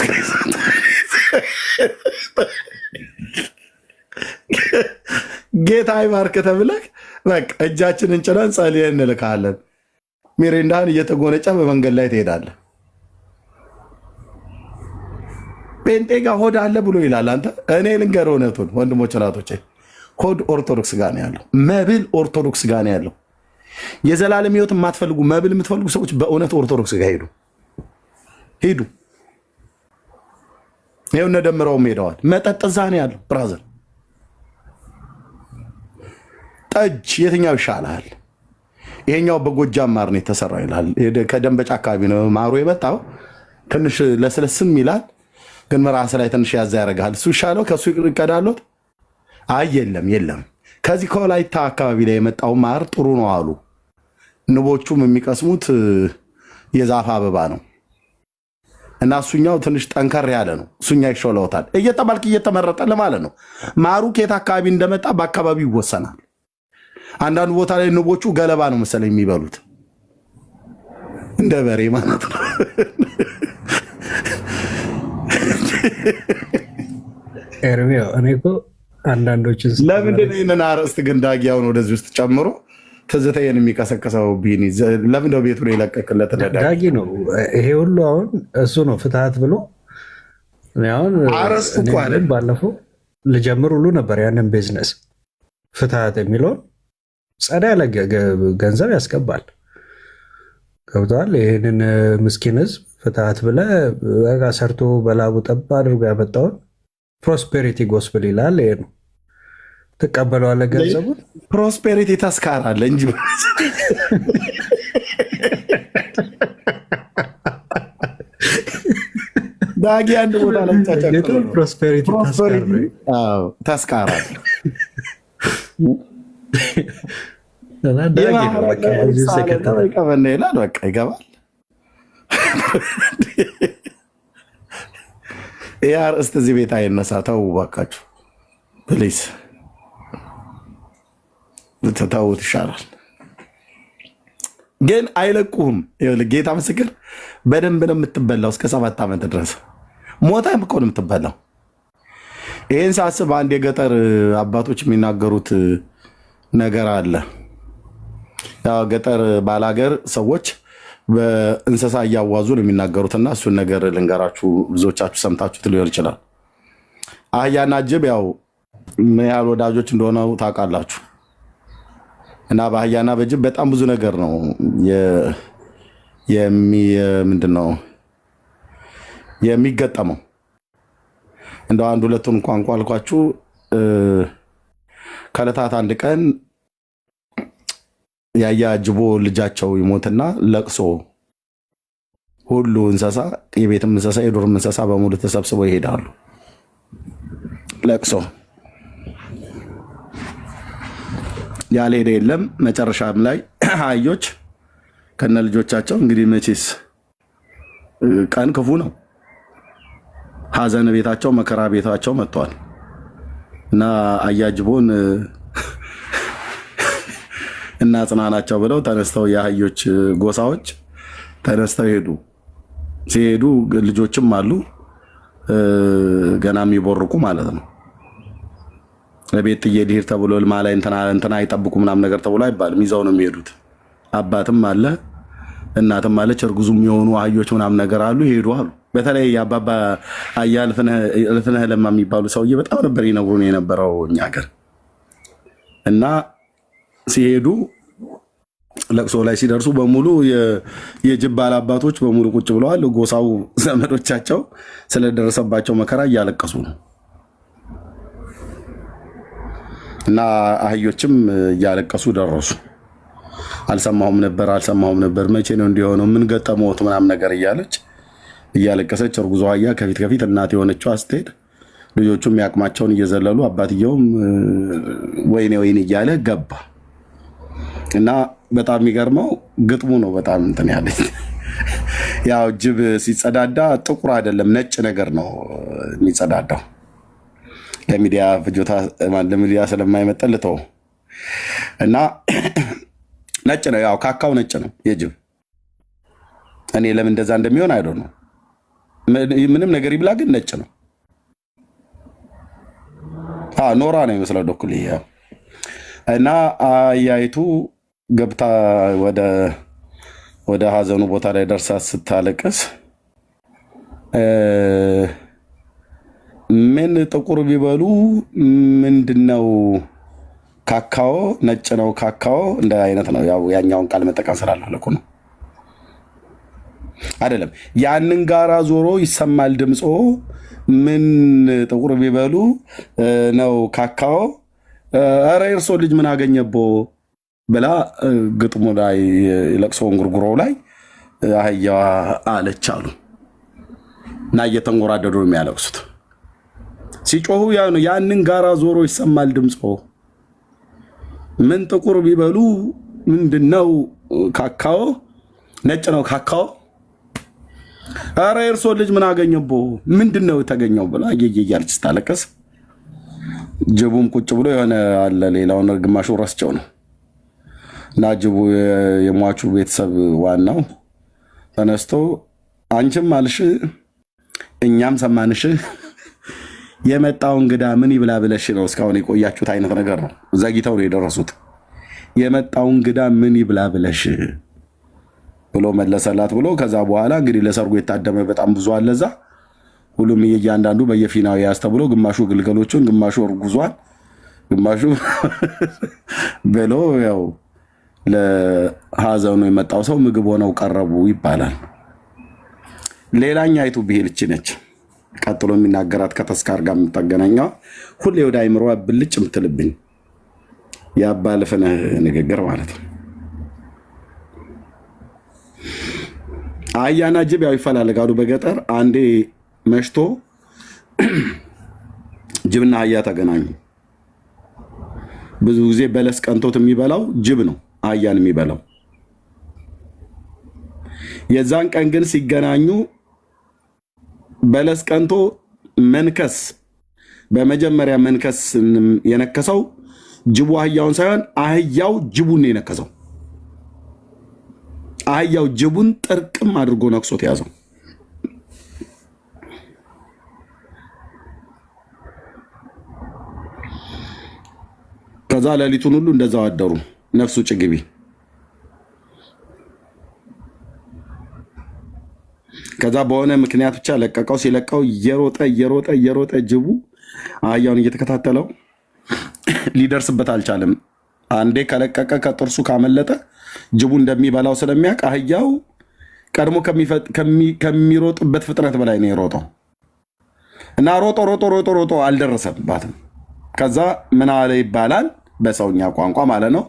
ጌታ ይባርክ ተብለህ በቃ እጃችንን ጭነን ጸልየን እንልካለን። ሚሪንዳህን እየተጎነጨ በመንገድ ላይ ትሄዳለህ። ጴንጤ ጋር ሆድ አለ ብሎ ይላል። አንተ እኔ ልንገርህ እውነቱን ወንድሞች እናቶቼ፣ ሆድ ኦርቶዶክስ ጋር ነው ያለው። መብል ኦርቶዶክስ ጋር ነው ያለው። የዘላለም ሕይወት የማትፈልጉ መብል የምትፈልጉ ሰዎች በእውነት ኦርቶዶክስ ጋር ሂዱ። ይኸው እነ ደምረውም ሄደዋል። መጠጥ እዛ ነው ያለው። ብራዘር ጠጅ የትኛው ይሻልሃል? ይሄኛው በጎጃም ማር ነው የተሰራው ይላል። ከደንበጫ አካባቢ ነው ማሩ የመጣው። ትንሽ ለስለስም ይላል፣ ግን ራስ ላይ ትንሽ ያዛ ያደርጋል። እሱ ይሻለው ከእሱ ይቀዳሉት። አይ የለም ከዚህ ከወላይታ አካባቢ ላይ የመጣው ማር ጥሩ ነው አሉ። ንቦቹም የሚቀስሙት የዛፍ አበባ ነው እና እሱኛው ትንሽ ጠንከር ያለ ነው። እሱኛ ይሾለውታል። እየተባልክ እየተመረጠ ለማለት ነው። ማሩ ከየት አካባቢ እንደመጣ በአካባቢው ይወሰናል። አንዳንድ ቦታ ላይ ንቦቹ ገለባ ነው መሰለኝ የሚበሉት፣ እንደ በሬ ማለት ነው። ኤርሚያው እኔ እኮ አንዳንዶችን ለምንድን ነው ይህንን አርዕስት ግን ዳጊያውን ወደዚህ ውስጥ ጨምሮ ትዝታዬን የሚቀሰቅሰው? ቢኒ ለምንድነው ቤቱን የለቀቅለት? ዳጊ ነው ይሄ ሁሉ አሁን እሱ ነው ፍትሀት ብሎ አሁን አርዕስቱ እኮ አለ። ባለፈው ልጀምር ሁሉ ነበር ያንን ቢዝነስ ፍትሀት የሚለውን ጸዳ ያለ ገንዘብ ያስገባል። ገብተዋል። ይህንን ምስኪን ህዝብ ፍትሀት ብለህ በቃ ሰርቶ በላቡ ጠባ አድርጎ ያመጣውን ፕሮስፔሪቲ ጎስፕል ይላል። ይሄ ነው ትቀበለዋለህ ገንዘቡን። ፕሮስፔሪቲ ተስካራለ እንጂ ዳጊ አንድ ቦታ ላይ ፕሮስፔሪቲ ተስካራለ ይላል። በቃ ይገባል። ይህ አርዕስት እዚህ ቤት አይነሳ። ተው እባካችሁ ፕሊዝ ተውት፣ ይሻላል። ግን አይለቁህም። ጌታ ምስክር በደንብ ነው የምትበላው እስከ 7 ዓመት ድረስ ሞታም እኮ ነው የምትበላው። ይህን ሳስብ አንድ የገጠር አባቶች የሚናገሩት ነገር አለ። ገጠር ባላገር ሰዎች በእንስሳ እያዋዙ ነው የሚናገሩትና እሱን ነገር ልንገራችሁ። ብዙዎቻችሁ ሰምታችሁት ሊሆን ይችላል። አህያና ጅብ ያው ምን ያህል ወዳጆች እንደሆነ ታውቃላችሁ። እና በአህያና በጅብ በጣም ብዙ ነገር ነው ምንድነው የሚገጠመው። እንደው አንድ ሁለቱን ቋንቋ አልኳችሁ። ከዕለታት አንድ ቀን የአህያ ጅቦ ልጃቸው ይሞትና ለቅሶ ሁሉ እንስሳ፣ የቤትም እንስሳ የዱርም እንስሳ በሙሉ ተሰብስበው ይሄዳሉ ለቅሶ። ያልሄደ የለም። መጨረሻም ላይ አህዮች ከነ ልጆቻቸው እንግዲህ መቼስ ቀን ክፉ ነው፣ ሀዘን ቤታቸው መከራ ቤታቸው መጥቷል እና አህያ ጅቦን እና ጽናናቸው ብለው ተነስተው የአህዮች ጎሳዎች ተነስተው ሄዱ። ሲሄዱ ልጆችም አሉ ገና የሚቦርቁ ማለት ነው። ለቤት ጥዬ ልሄድ ተብሎ ልማ ላይ እንትና አይጠብቁ ምናምን ነገር ተብሎ አይባልም። ይዘው ነው የሚሄዱት። አባትም አለ እናትም አለች፣ እርጉዙም የሆኑ አህዮች ምናምን ነገር አሉ። ይሄዱ አሉ። በተለይ አባባ አያ እልፍነህ ለማ የሚባሉ ሰውዬ በጣም ነበር ይነግሩን የነበረው እኛ ሀገር። እና ሲሄዱ ለቅሶ ላይ ሲደርሱ በሙሉ የጅብ ባላባቶች በሙሉ ቁጭ ብለዋል። ጎሳው ዘመዶቻቸው ስለደረሰባቸው መከራ እያለቀሱ ነው። እና አህዮችም እያለቀሱ ደረሱ። አልሰማሁም ነበር፣ መቼ ነው እንዲሆነው፣ ምን ገጠመዎት ምናምን ነገር እያለቀሰች እርጉዟ አህያ ከፊት ከፊት እናት የሆነችው ስትሄድ ልጆቹም ያቅማቸውን እየዘለሉ አባትየውም ወይኔ እያለ ገባ። እና በጣም የሚገርመው ግጥሙ ነው። በጣም እንትን ያለች ያው ጅብ ሲጸዳዳ ጥቁር አይደለም ነጭ ነገር ነው የሚጸዳዳው። ለሚዲያ ፍጆታ ለሚዲያ ስለማይመጠልተው እና ነጭ ነው። ያው ካካው ነጭ ነው የጅብ። እኔ ለምን እንደዛ እንደሚሆን አይዶ ነው። ምንም ነገር ይብላ ግን ነጭ ነው። ኖራ ነው የሚመስለው ዶክሊ እና አያይቱ ገብታ ወደ ሀዘኑ ቦታ ላይ ደርሳ ስታለቅስ ምን ጥቁር ቢበሉ ምንድነው ካካዎ ነጭ ነው ካካዎ እንደ አይነት ነው። ያው ያኛውን ቃል መጠቀም ስላልፈለኩ ነው አይደለም። ያንን ጋራ ዞሮ ይሰማል ድምጾ ምን ጥቁር ቢበሉ ነው ካካዎ፣ ኧረ የእርሶ ልጅ ምን አገኘቦ ብላ ግጥሙ ላይ ለቅሶ እንጉርጉሮው ላይ አህያዋ አለች አሉ እና እየተንጎራደዱ ነው የሚያለቅሱት። ሲጮሁ ያንን ጋራ ዞሮ ይሰማል ድምጾ ምን ጥቁር ቢበሉ ምንድነው ካካዎ ነጭ ነው ካካዎ፣ ኧረ የእርሶ ልጅ ምን አገኘቦ ምንድነው የተገኘው ብላ እያለች ስታለቅስ ጅቡም ቁጭ ብሎ የሆነ አለ ሌላውን ግማሹ ረስቸው ነው እና ጅቡ የሟቹ ቤተሰብ ዋናው ተነስቶ አንቺም አልሽ እኛም ሰማንሽ የመጣው እንግዳ ምን ይብላ ብለሽ ነው እስካሁን የቆያችሁት አይነት ነገር ነው። ዘግይተው ነው የደረሱት። የመጣው እንግዳ ምን ይብላ ብለሽ ብሎ መለሰላት ብሎ ከዛ በኋላ እንግዲህ ለሰርጉ የታደመ በጣም ብዙ አለ እዛ። ሁሉም እያንዳንዱ በየፊናው ያስተብሎ ግማሹ ግልገሎቹን፣ ግማሹ እርጉዟን፣ ግማሹ ብሎ ያው ለሀዘኑ የመጣው ሰው ምግብ ሆነው ቀረቡ ይባላል። ሌላኛይቱ ብሄልች ነች። ቀጥሎ የሚናገራት ከተስካር ጋር የምታገናኘው ሁሌ ወደ አይምሮ ብልጭ የምትልብኝ የአባልፍነህ ንግግር ማለት ነው። አህያና ጅብ ያው ይፈላለጋሉ በገጠር። አንዴ መሽቶ ጅብና አህያ ተገናኙ። ብዙ ጊዜ በለስ ቀንቶት የሚበላው ጅብ ነው አህያን የሚበላው። የዛን ቀን ግን ሲገናኙ በለስ ቀንቶ መንከስ በመጀመሪያ መንከስ የነከሰው ጅቡ አህያውን ሳይሆን አህያው ጅቡን የነከሰው። አህያው ጅቡን ጥርቅም አድርጎ ነክሶት ያዘው። ከዛ ሌሊቱን ሁሉ እንደዛው አደሩ። ነፍሱ ጭግቢ ከዛ በሆነ ምክንያት ብቻ ለቀቀው። ሲለቀው እየሮጠ ጅቡ አህያውን እየተከታተለው ሊደርስበት አልቻለም። አንዴ ከለቀቀ ከጥርሱ ካመለጠ ጅቡ እንደሚበላው ስለሚያውቅ አህያው ቀድሞ ከሚሮጥበት ፍጥነት በላይ ነው የሮጠው እና ሮጦ አልደረሰባትም። ከዛ ምን አለ ይባላል በሰውኛ ቋንቋ ማለት ነው።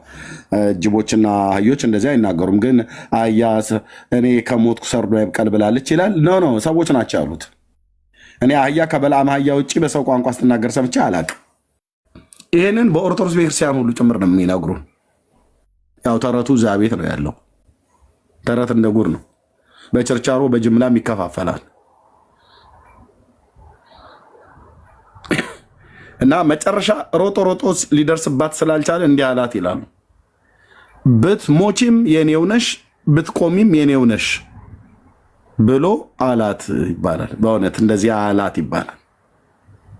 ጅቦችና አህዮች እንደዚህ አይናገሩም። ግን አህያ እኔ ከሞትኩ ሰርዶ ይብቀል ብላለች ይላል። ኖ ሰዎች ናቸው ያሉት። እኔ አህያ ከበለዓም አህያ ውጭ በሰው ቋንቋ ስትናገር ሰምቼ አላቅም። ይህንን በኦርቶዶክስ ቤተክርስቲያን ሁሉ ጭምር ነው የሚነግሩ። ያው ተረቱ እዛ ቤት ነው ያለው። ተረት እንደ ጉር ነው። በችርቻሮ በጅምላም ይከፋፈላል። እና መጨረሻ ሮጦ ሊደርስባት ስላልቻለ እንዲህ አላት ይላሉ። ብትሞቺም የኔው ነሽ ብትቆሚም የኔው ነሽ ብሎ አላት ይባላል። በእውነት እንደዚህ አላት ይባላል።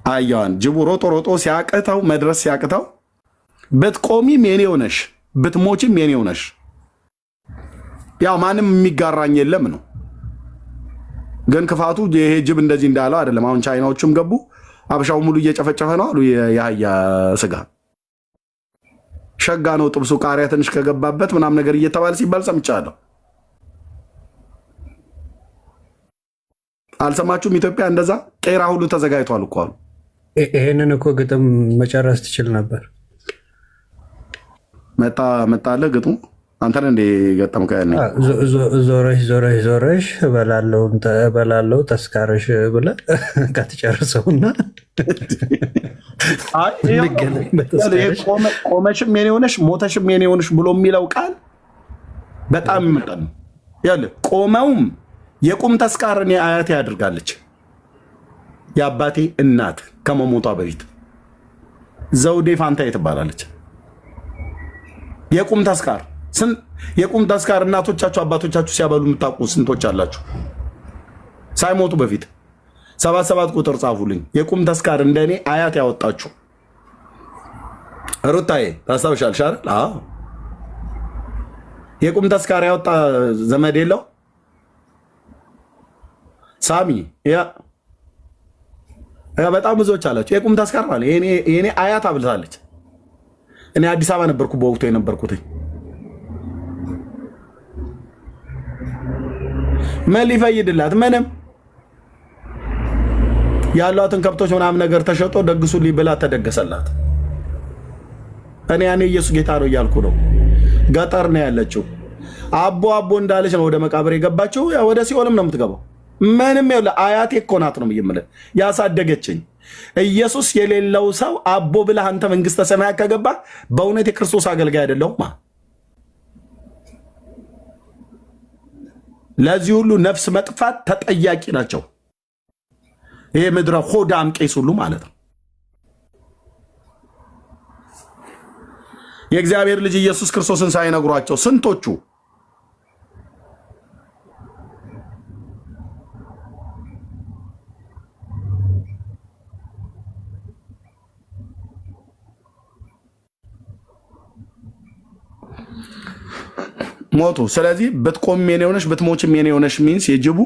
አህያዋን ጅቡ ሮጦ ሲያቅተው መድረስ ሲያቅተው ብትቆሚም የኔው ነሽ ብትሞቺም የኔው ነሽ፣ ያው ማንም የሚጋራኝ የለም ነው። ግን ክፋቱ ይሄ ጅብ እንደዚህ እንዳለው አይደለም። አሁን ቻይናዎቹም ገቡ፣ አበሻው ሙሉ እየጨፈጨፈ ነው አሉ። የአህያ ስጋ ሸጋ ነው ጥብሱ፣ ቃሪያ ትንሽ ከገባበት ምናምን ነገር እየተባለ ሲባል ሰምቻለሁ። አልሰማችሁም? ኢትዮጵያ እንደዛ ቄራ ሁሉ ተዘጋጅቷል እኮ አሉ። ይሄንን እኮ ግጥም መጨረስ ትችል ነበር። መጣለ ግጥሙ አንተን እንደ ገጠምከ ዞረሽ እበላለው ተስካረሽ ብለህ ከተጨርሰውና ቆመሽም የኔ ሆነሽ ሞተሽም የኔ ሆነሽ ብሎ የሚለው ቃል በጣም ይመጣል። ያለ ቆመውም የቁም ተስካርን አያቴ ያድርጋለች። የአባቴ እናት ከመሞቷ በፊት ዘውዴ ፋንታዬ ትባላለች። የቁም ተስካር እናቶቻችሁ አባቶቻችሁ ሲያበሉ የምታውቁ ስንቶች አላችሁ? ሳይሞቱ በፊት 77 ቁጥር ጻፉልኝ። የቁም ተስካር እንደኔ አያት ያወጣችሁ ሩታዬ ታስታውሻለሽ አይደል? አዎ የቁም ተስካሪ ያወጣ ዘመድ የለው ሳሚ ያ በጣም ብዙዎች አላቸው። የቁም ተስካር ማለት የኔ አያት አብልታለች። እኔ አዲስ አበባ ነበርኩ በወቅቱ የነበርኩት። ምን ሊፈይድላት ምንም ያሏትን ከብቶች ምናምን ነገር ተሸጦ ደግሱልኝ ብላ ተደገሰላት። እኔ ያኔ ኢየሱስ ጌታ ነው እያልኩ ነው። ገጠር ነው ያለችው። አቦ እንዳለች ነው ወደ መቃብር የገባችው። ወደ ሲኦልም ነው የምትገባው። ምንም ይኸውልህ አያቴ እኮ ናት ነው የምልህ ያሳደገችኝ። ኢየሱስ የሌለው ሰው አቦ ብለህ አንተ መንግስተ ሰማያት ከገባ በእውነት የክርስቶስ አገልጋይ አይደለሁም። ለዚህ ሁሉ ነፍስ መጥፋት ተጠያቂ ናቸው። ይሄ ምድረ ሆዳም ቄስ ሁሉ ማለት ነው። የእግዚአብሔር ልጅ ኢየሱስ ክርስቶስን ሳይነግሯቸው ስንቶቹ ሞቱ። ስለዚህ ብትቆም የኔ ሆነሽ ብትሞችም የኔ ሆነሽ ሚንስ የጅቡ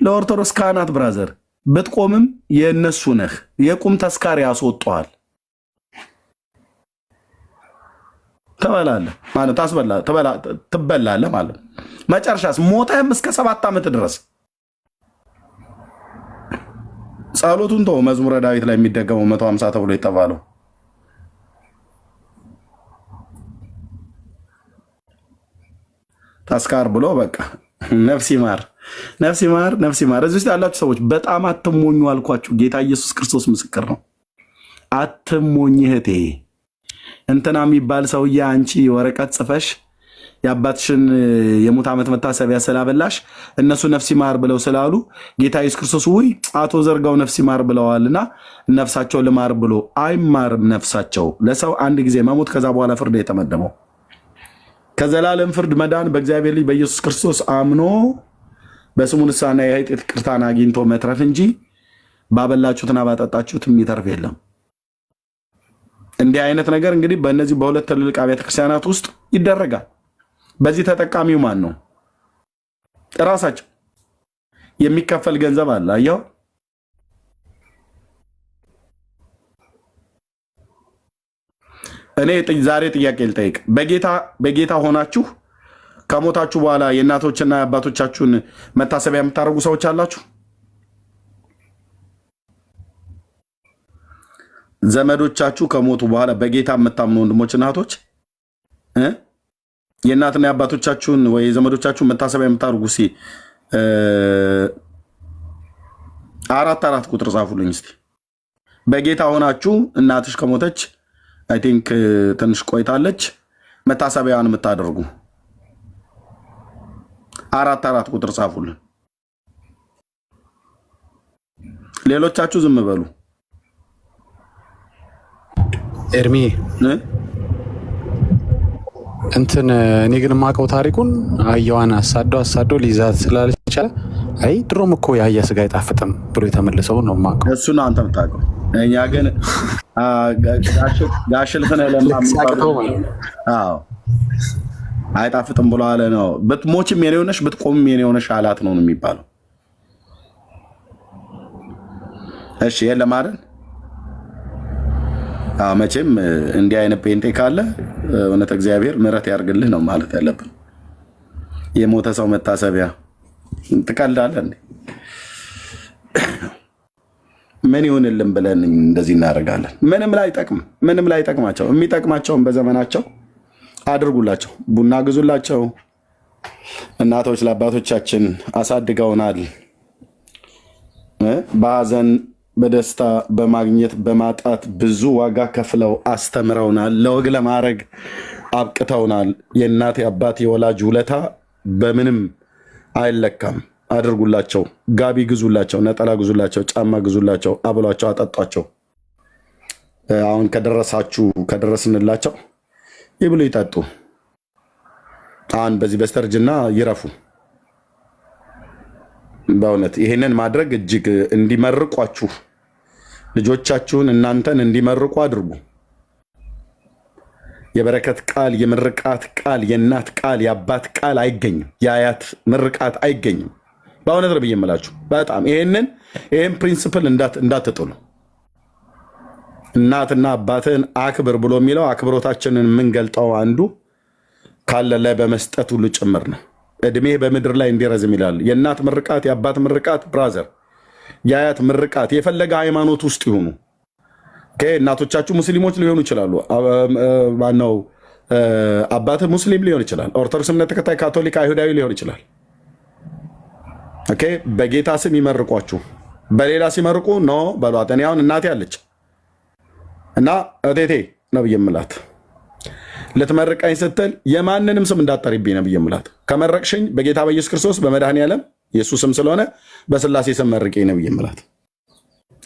ለኦርቶዶክስ ካህናት ብራዘር ብትቆምም የነሱ ነህ። የቁም ተስካሪ ያስወጣዋል። ትበላለህ ማለት ትበላለህ ማለት መጨረሻስ ሞተህም እስከ 7 ዓመት ድረስ ጸሎቱን ተው። መዝሙረ ዳዊት ላይ የሚደገመው 150 ተብሎ የተባለው ተስካር ብሎ በቃ ነፍስ ይማር ነፍስ ይማር ነፍስ ይማር። እዚህ ውስጥ ያላችሁ ሰዎች በጣም አትሞኙ አልኳችሁ። ጌታ ኢየሱስ ክርስቶስ ምስክር ነው። አትሞኝ እህቴ። እንትና የሚባል ሰውዬ አንቺ ወረቀት ጽፈሽ የአባትሽን የሙት ዓመት መታሰቢያ ስላበላሽ እነሱ ነፍስ ይማር ብለው ስላሉ ጌታ ኢየሱስ ክርስቶስ ውይ አቶ ዘርጋው ነፍስ ይማር ብለዋልና ነፍሳቸው ልማር ብሎ አይማርም። ነፍሳቸው ለሰው አንድ ጊዜ መሞት ከዛ በኋላ ፍርድ የተመደበው ከዘላለም ፍርድ መዳን በእግዚአብሔር ልጅ በኢየሱስ ክርስቶስ አምኖ በስሙ ንስሐና የኃጢአት ይቅርታን አግኝቶ መትረፍ እንጂ ባበላችሁትና ባጠጣችሁት የሚተርፍ የለም። እንዲህ አይነት ነገር እንግዲህ በእነዚህ በሁለት ትልልቅ አብያተ ክርስቲያናት ውስጥ ይደረጋል። በዚህ ተጠቃሚው ማን ነው? ራሳቸው። የሚከፈል ገንዘብ አለ። አየው። እኔ ዛሬ ጥያቄ ልጠይቅ። በጌታ ሆናችሁ ከሞታችሁ በኋላ የእናቶችና የአባቶቻችሁን መታሰቢያ የምታደርጉ ሰዎች አላችሁ? ዘመዶቻችሁ ከሞቱ በኋላ በጌታ የምታምኑ ወንድሞች እናቶች የእናትና የአባቶቻችሁን ወይ የዘመዶቻችሁን መታሰቢያ የምታደርጉ ሲ 4 ቁጥር ጻፉልኝ እስቲ። በጌታ ሆናችሁ እናትሽ ከሞተች አይ ቲንክ ትንሽ ቆይታለች መታሰቢያን የምታደርጉ 4 ቁጥር ጻፉልን። ሌሎቻችሁ ዝም በሉ። ኤርሚ እንትን እኔ ግን የማውቀው ታሪኩን አህያዋን አሳዶ ሊይዛት ስላልቻለ አይ ድሮም እኮ የአህያ ስጋ አይጣፍጥም ብሎ የተመለሰው ነው የማውቀው። እሱ ነው አንተ የምታውቀው። እኛ ግን ጋሽልፍነ አይጣፍጥም ብሎ አለ ነው። ብትሞችም የኔ ሆነሽ ብትቆምም የኔ ሆነሽ አላት ነው የሚባለው። እሺ የለም አይደል? መቼም እንዲህ አይነት ጴንጤ ካለ እውነት እግዚአብሔር ምሕረት ያርግልህ ነው ማለት ያለብን። የሞተ ሰው መታሰቢያ ትቀልዳለህ እንዴ? ምን ይሁንልን ብለን እንደዚህ እናደርጋለን? ምንም ላይ ጠቅማቸው። የሚጠቅማቸውን በዘመናቸው አድርጉላቸው። ቡና ግዙላቸው። እናቶች ለአባቶቻችን አሳድገውናል። በሀዘን በደስታ በማግኘት በማጣት ብዙ ዋጋ ከፍለው አስተምረውናል። ለወግ ለማድረግ አብቅተውናል። የእናት የአባት የወላጅ ውለታ በምንም አይለካም። አድርጉላቸው። ጋቢ ግዙላቸው፣ ነጠላ ግዙላቸው፣ ጫማ ግዙላቸው፣ አብሏቸው፣ አጠጧቸው። አሁን ከደረስንላቸው ይብሉ ይጠጡ። አሁን በዚህ በስተርጅና ይረፉ። በእውነት ይሄንን ማድረግ እጅግ እንዲመርቋችሁ ልጆቻችሁን እናንተን እንዲመርቁ አድርጉ። የበረከት ቃል፣ የምርቃት ቃል፣ የእናት ቃል፣ የአባት ቃል አይገኝም። የአያት ምርቃት አይገኝም። በእውነት ነው ብዬ የምላችሁ። በጣም ይህን ፕሪንስፕል እንዳትጥሉ። እናትና አባትን አክብር ብሎ የሚለው አክብሮታችንን የምንገልጠው አንዱ ካለ ላይ በመስጠት ሁሉ ጭምር ነው። እድሜ በምድር ላይ እንዲረዝም ይላል። የእናት ምርቃት፣ የአባት ምርቃት ብራዘር፣ የአያት ምርቃት የፈለገ ሃይማኖት ውስጥ ይሆኑ እናቶቻችሁ ሙስሊሞች ሊሆኑ ይችላሉ። ማነው አባትህ ሙስሊም ሊሆን ይችላል። ኦርቶዶክስ እምነት ተከታይ፣ ካቶሊክ፣ አይሁዳዊ ሊሆን ይችላል። በጌታ ስም ይመርቋችሁ። በሌላ ሲመርቁ ኖ በሏት። እኔ አሁን እናቴ አለች እና እቴቴ ነው ብዬ የምላት ልትመርቀኝ ስትል የማንንም ስም እንዳጠሪብኝ ነው ብዬ የምላት። ከመረቅሽኝ በጌታ በኢየሱስ ክርስቶስ በመድኃኔዓለም የእሱ ስም ስለሆነ በስላሴ ስም መርቄኝ ነው ብዬ የምላት።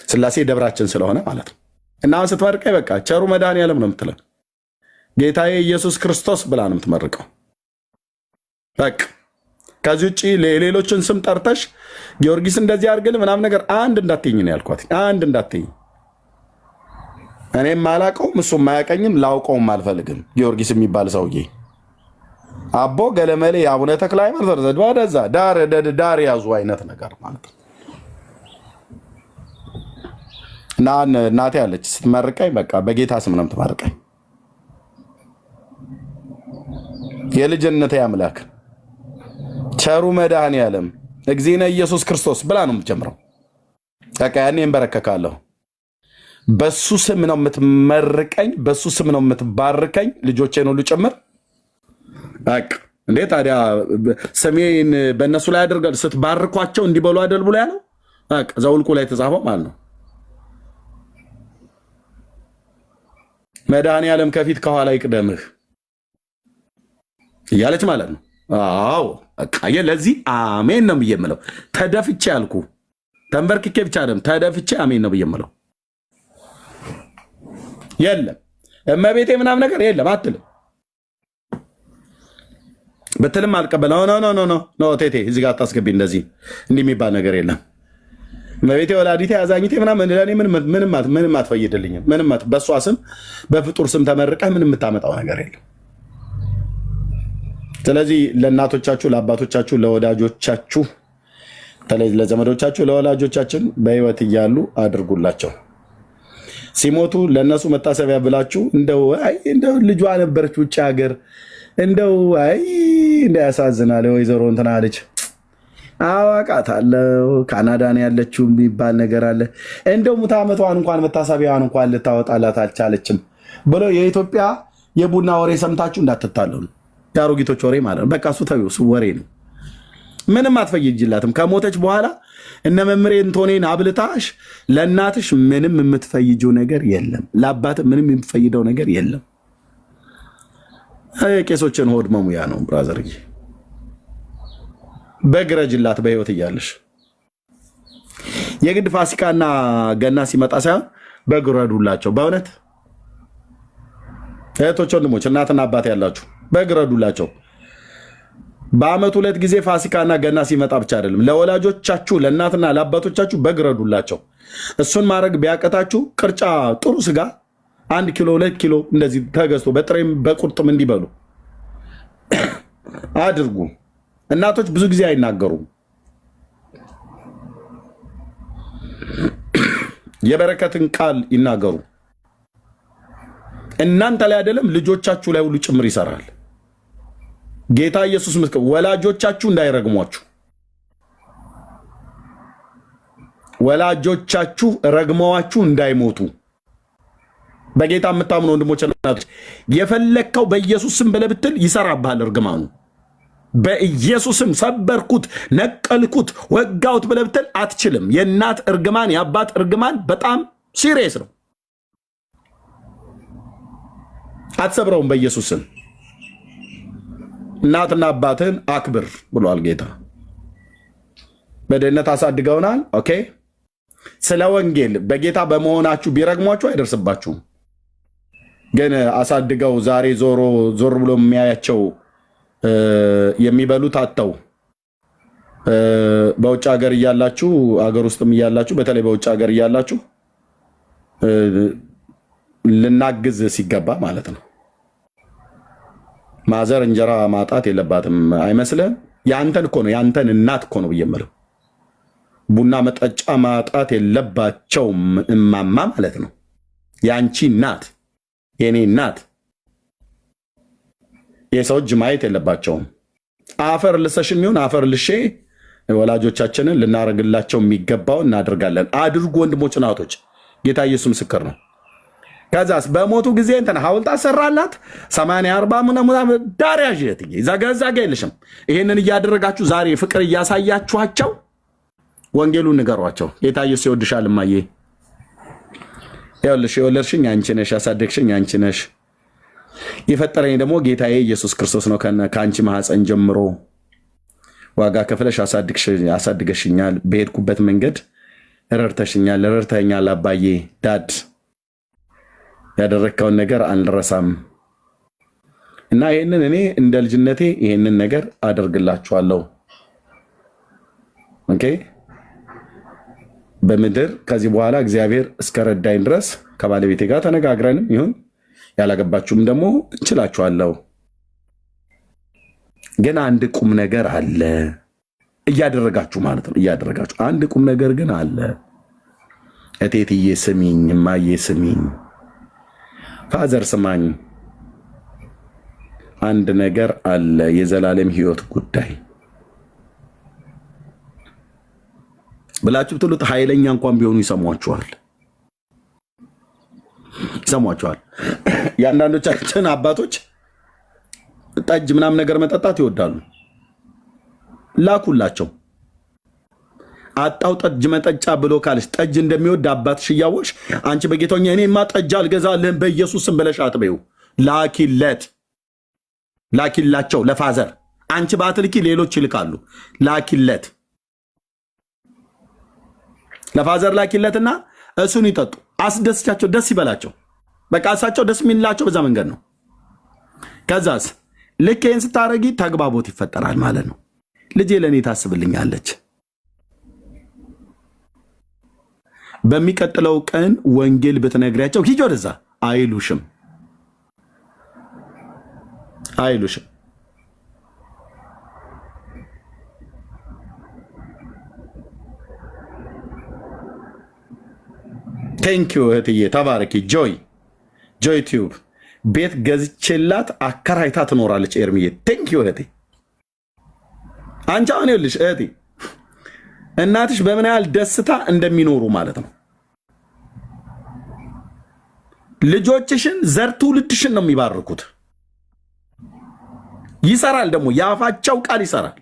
ስላሴ ደብራችን ስለሆነ ማለት ነው። እና አሁን ስትመርቀኝ በቃ ቸሩ መድኃኔዓለም ነው የምትለን። ጌታዬ ኢየሱስ ክርስቶስ ብላ ነው የምትመርቀው። በቃ ከዚህ ውጭ ሌሎችን ስም ጠርተሽ ጊዮርጊስ እንደዚህ አድርግል ምናምን ነገር አንድ እንዳትይኝ ነው ያልኳት። አንድ እንዳትይኝ። እኔም አላውቀውም እሱም አያውቀኝም፣ ላውቀውም አልፈልግም። ጊዮርጊስ የሚባል ሰውዬ አቦ ገለመሌ አቡነ ተክለ ሃይማኖት ወደዛ ዳር ያዙ አይነት ነገር ማለት ነው። እና እናቴ አለች ስትመርቀኝ በቃ በጌታ ስም ነው የምትመርቀኝ። የልጅነቴ አምላክ ቸሩ መድኃኔዓለም እግዚእነ ኢየሱስ ክርስቶስ ብላ ነው የምትጀምረው። በቃ ያኔ እንበረከካለሁ። በሱ ስም ነው የምትመርቀኝ፣ በሱ ስም ነው የምትባርከኝ፣ ልጆቼን ሁሉ ጭምር። በቃ እንዴ ታዲያ ስሜን በእነሱ ላይ አድርገህ ስትባርኳቸው እንዲበሉ አደል ብሎ ያለው በቃ ዘውልቁ ላይ ተጻፈው ማለት ነው። መድኃኔዓለም ከፊት ከኋላ ይቅደምህ እያለች ማለት ነው። አዎ በቃ ለዚህ አሜን ነው ብዬ የምለው። ተደፍቼ ያልኩ ተንበርክኬ ብቻ አይደለም ተደፍቼ አሜን ነው ብዬ የምለው። የለም እመቤቴ ምናምን ነገር የለም አትልም። ብትልም አልቀበለው። ኖ ቴቴ እዚህ ጋር አታስገቢ፣ እንደዚህ እንዲህ የሚባል ነገር የለም። እመቤቴ ወላዲቴ አዛኝቴ ምናምን ለእኔ ምንም አትፈይድልኝም። ምንም በእሷ ስም በፍጡር ስም ተመርቀህ ምንም የምታመጣው ነገር የለም። ስለዚህ ለእናቶቻችሁ፣ ለአባቶቻችሁ፣ ለወዳጆቻችሁ፣ ለዘመዶቻችሁ፣ ለወላጆቻችን በህይወት እያሉ አድርጉላቸው። ሲሞቱ ለእነሱ መታሰቢያ ብላችሁ እንደው ልጇ ነበረች ውጭ ሀገር እንደው ያሳዝናል። ወይዘሮ እንትና አለች አዋቃታለሁ ካናዳ ነው ያለችው የሚባል ነገር አለ። እንደው ሙት ዓመቷን እንኳን መታሰቢያዋን እንኳን ልታወጣላት አልቻለችም ብሎ የኢትዮጵያ የቡና ወሬ ሰምታችሁ እንዳትታለሉ። የአሮጊቶች ወሬ ማለት ነው። በቃ እሱ ተይው፣ እሱ ወሬ ነው። ምንም አትፈይጅላትም። ከሞተች በኋላ እነ መምሬ እንቶኔን አብልታሽ ለእናትሽ ምንም የምትፈይጀው ነገር የለም። ለአባት ምንም የምትፈይደው ነገር የለም። የቄሶችን ሆድ መሙያ ነው ብራዘር። በግረጅላት በህይወት እያለሽ የግድ ፋሲካና ገና ሲመጣ ሳይሆን በግረዱላቸው። በእውነት እህቶች፣ ወንድሞች፣ እናትና አባት ያላችሁ በግረዱላቸው። በአመት 2 ጊዜ ፋሲካና ገና ሲመጣ ብቻ አይደለም፣ ለወላጆቻችሁ ለእናትና ለአባቶቻችሁ በግረዱላቸው። እሱን ማድረግ ቢያቀታችሁ ቅርጫ ጥሩ ስጋ 1 ኪሎ 2 ኪሎ እንደዚህ ተገዝቶ በጥሬም በቁርጥም እንዲበሉ አድርጉ። እናቶች ብዙ ጊዜ አይናገሩም። የበረከትን ቃል ይናገሩ። እናንተ ላይ አይደለም ልጆቻችሁ ላይ ሁሉ ጭምር ይሰራል ጌታ ኢየሱስ ምስክር። ወላጆቻችሁ እንዳይረግሟችሁ፣ ወላጆቻችሁ ረግመዋችሁ እንዳይሞቱ በጌታ የምታምኑ ወንድሞች፣ የፈለግከው በኢየሱስ ስም ብለህ ብትል ይሰራብሃል እርግማኑ። በኢየሱስም ሰበርኩት፣ ነቀልኩት፣ ወጋውት ብለህ ብትል አትችልም። የእናት እርግማን የአባት እርግማን በጣም ሲሪየስ ነው። አትሰብረውም በኢየሱስ ስም። እናትና አባትህን አክብር ብሏል ጌታ። በድህነት አሳድገውናል። ኦኬ፣ ስለ ወንጌል በጌታ በመሆናችሁ ቢረግሟችሁ አይደርስባችሁም። ግን አሳድገው ዛሬ ዞር ብሎ የሚያያቸው የሚበሉት አጥተው በውጭ ሀገር እያላችሁ አገር ውስጥም እያላችሁ በተለይ በውጭ ሀገር እያላችሁ ልናግዝ ሲገባ ማለት ነው ማዘር እንጀራ ማጣት የለባትም አይመስልህም? ያንተን እኮ ነው ያንተን እናት እኮ ነው ብየምለው ቡና መጠጫ ማጣት የለባቸውም እማማ ማለት ነው። ያንቺ እናት የኔ እናት የሰው እጅ ማየት የለባቸውም። አፈር ልሰሽም ይሁን አፈር ልሼ ወላጆቻችንን ልናረግላቸው የሚገባው እናደርጋለን። አድርጉ ወንድሞች እናቶች፣ ጌታ ኢየሱስ ምስክር ነው። ከዛስ በሞቱ ጊዜ እንትን ሐውልት አሰራላት 80 40 ምናምን ዳሪያጅ ዛጋ የለሽም። ይሄንን እያደረጋችሁ ዛሬ ፍቅር እያሳያችኋቸው ወንጌሉን ንገሯቸው። ጌታ ኢየሱስ ይወድሻል እማዬ፣ ይኸውልሽ የወለድሽኝ አንቺ ነሽ፣ ያሳደግሽኝ አንቺ ነሽ። የፈጠረኝ ደግሞ ጌታዬ ኢየሱስ ክርስቶስ ነው። ከአንቺ ማህፀን ጀምሮ ዋጋ ከፍለሽ አሳድገሽኛል። በሄድኩበት መንገድ ረድተሽኛል፣ ረድተኛል። አባዬ ዳድ ያደረግከውን ነገር አልረሳም እና ይህንን እኔ እንደ ልጅነቴ ይህንን ነገር አደርግላችኋለሁ። ኦኬ በምድር ከዚህ በኋላ እግዚአብሔር እስከረዳኝ ድረስ ከባለቤቴ ጋር ተነጋግረንም ይሁን ያላገባችሁም ደግሞ እንችላችኋለሁ። ግን አንድ ቁም ነገር አለ እያደረጋችሁ ማለት ነው። እያደረጋችሁ አንድ ቁም ነገር ግን አለ። እቴትዬ ስሚኝ፣ እማዬ ስሚኝ፣ ፋዘር ስማኝ። አንድ ነገር አለ፣ የዘላለም ህይወት ጉዳይ ብላችሁ ብትሉት ኃይለኛ እንኳን ቢሆኑ ይሰሟችኋል። የአንዳንዶቻችን አባቶች ጠጅ ምናምን ነገር መጠጣት ይወዳሉ። ላኩላቸው። አጣው ጠጅ መጠጫ ብሎ ካለች ጠጅ እንደሚወድ አባትሽ እያወቅሽ አንቺ በጌቶኛ እኔማ ጠጅ አልገዛልህም በኢየሱስም ብለሽ አትበይው። ላኪላቸው ለፋዘር። አንቺ ባትልኪ ሌሎች ይልካሉ። ላኪለት ለፋዘር ላኪለትና እሱን ይጠጡ። አስደስቻቸው፣ ደስ ይበላቸው። በቃ እሳቸው ደስ የሚላቸው በዛ መንገድ ነው። ከዛስ ልክ ይህን ስታረጊ ተግባቦት ይፈጠራል ማለት ነው። ልጄ ለእኔ ታስብልኛለች። በሚቀጥለው ቀን ወንጌል ብትነግሪያቸው ሂጅ ወደዛ አይሉሽም። ቴንኪዩ እህትዬ ተባረኪ። ጆይ ቲዩብ ቤት ገዝቼላት አከራይታ ትኖራለች። ኤርሚዬ ቴንኪዩ እህቴ። አንቺ አሁን ይኸውልሽ እህቴ እናትሽ በምን ያህል ደስታ እንደሚኖሩ ማለት ነው። ልጆችሽን ዘር ትውልድሽን ነው የሚባርኩት። ይሰራል ደግሞ የአፋቸው ቃል ይሰራል።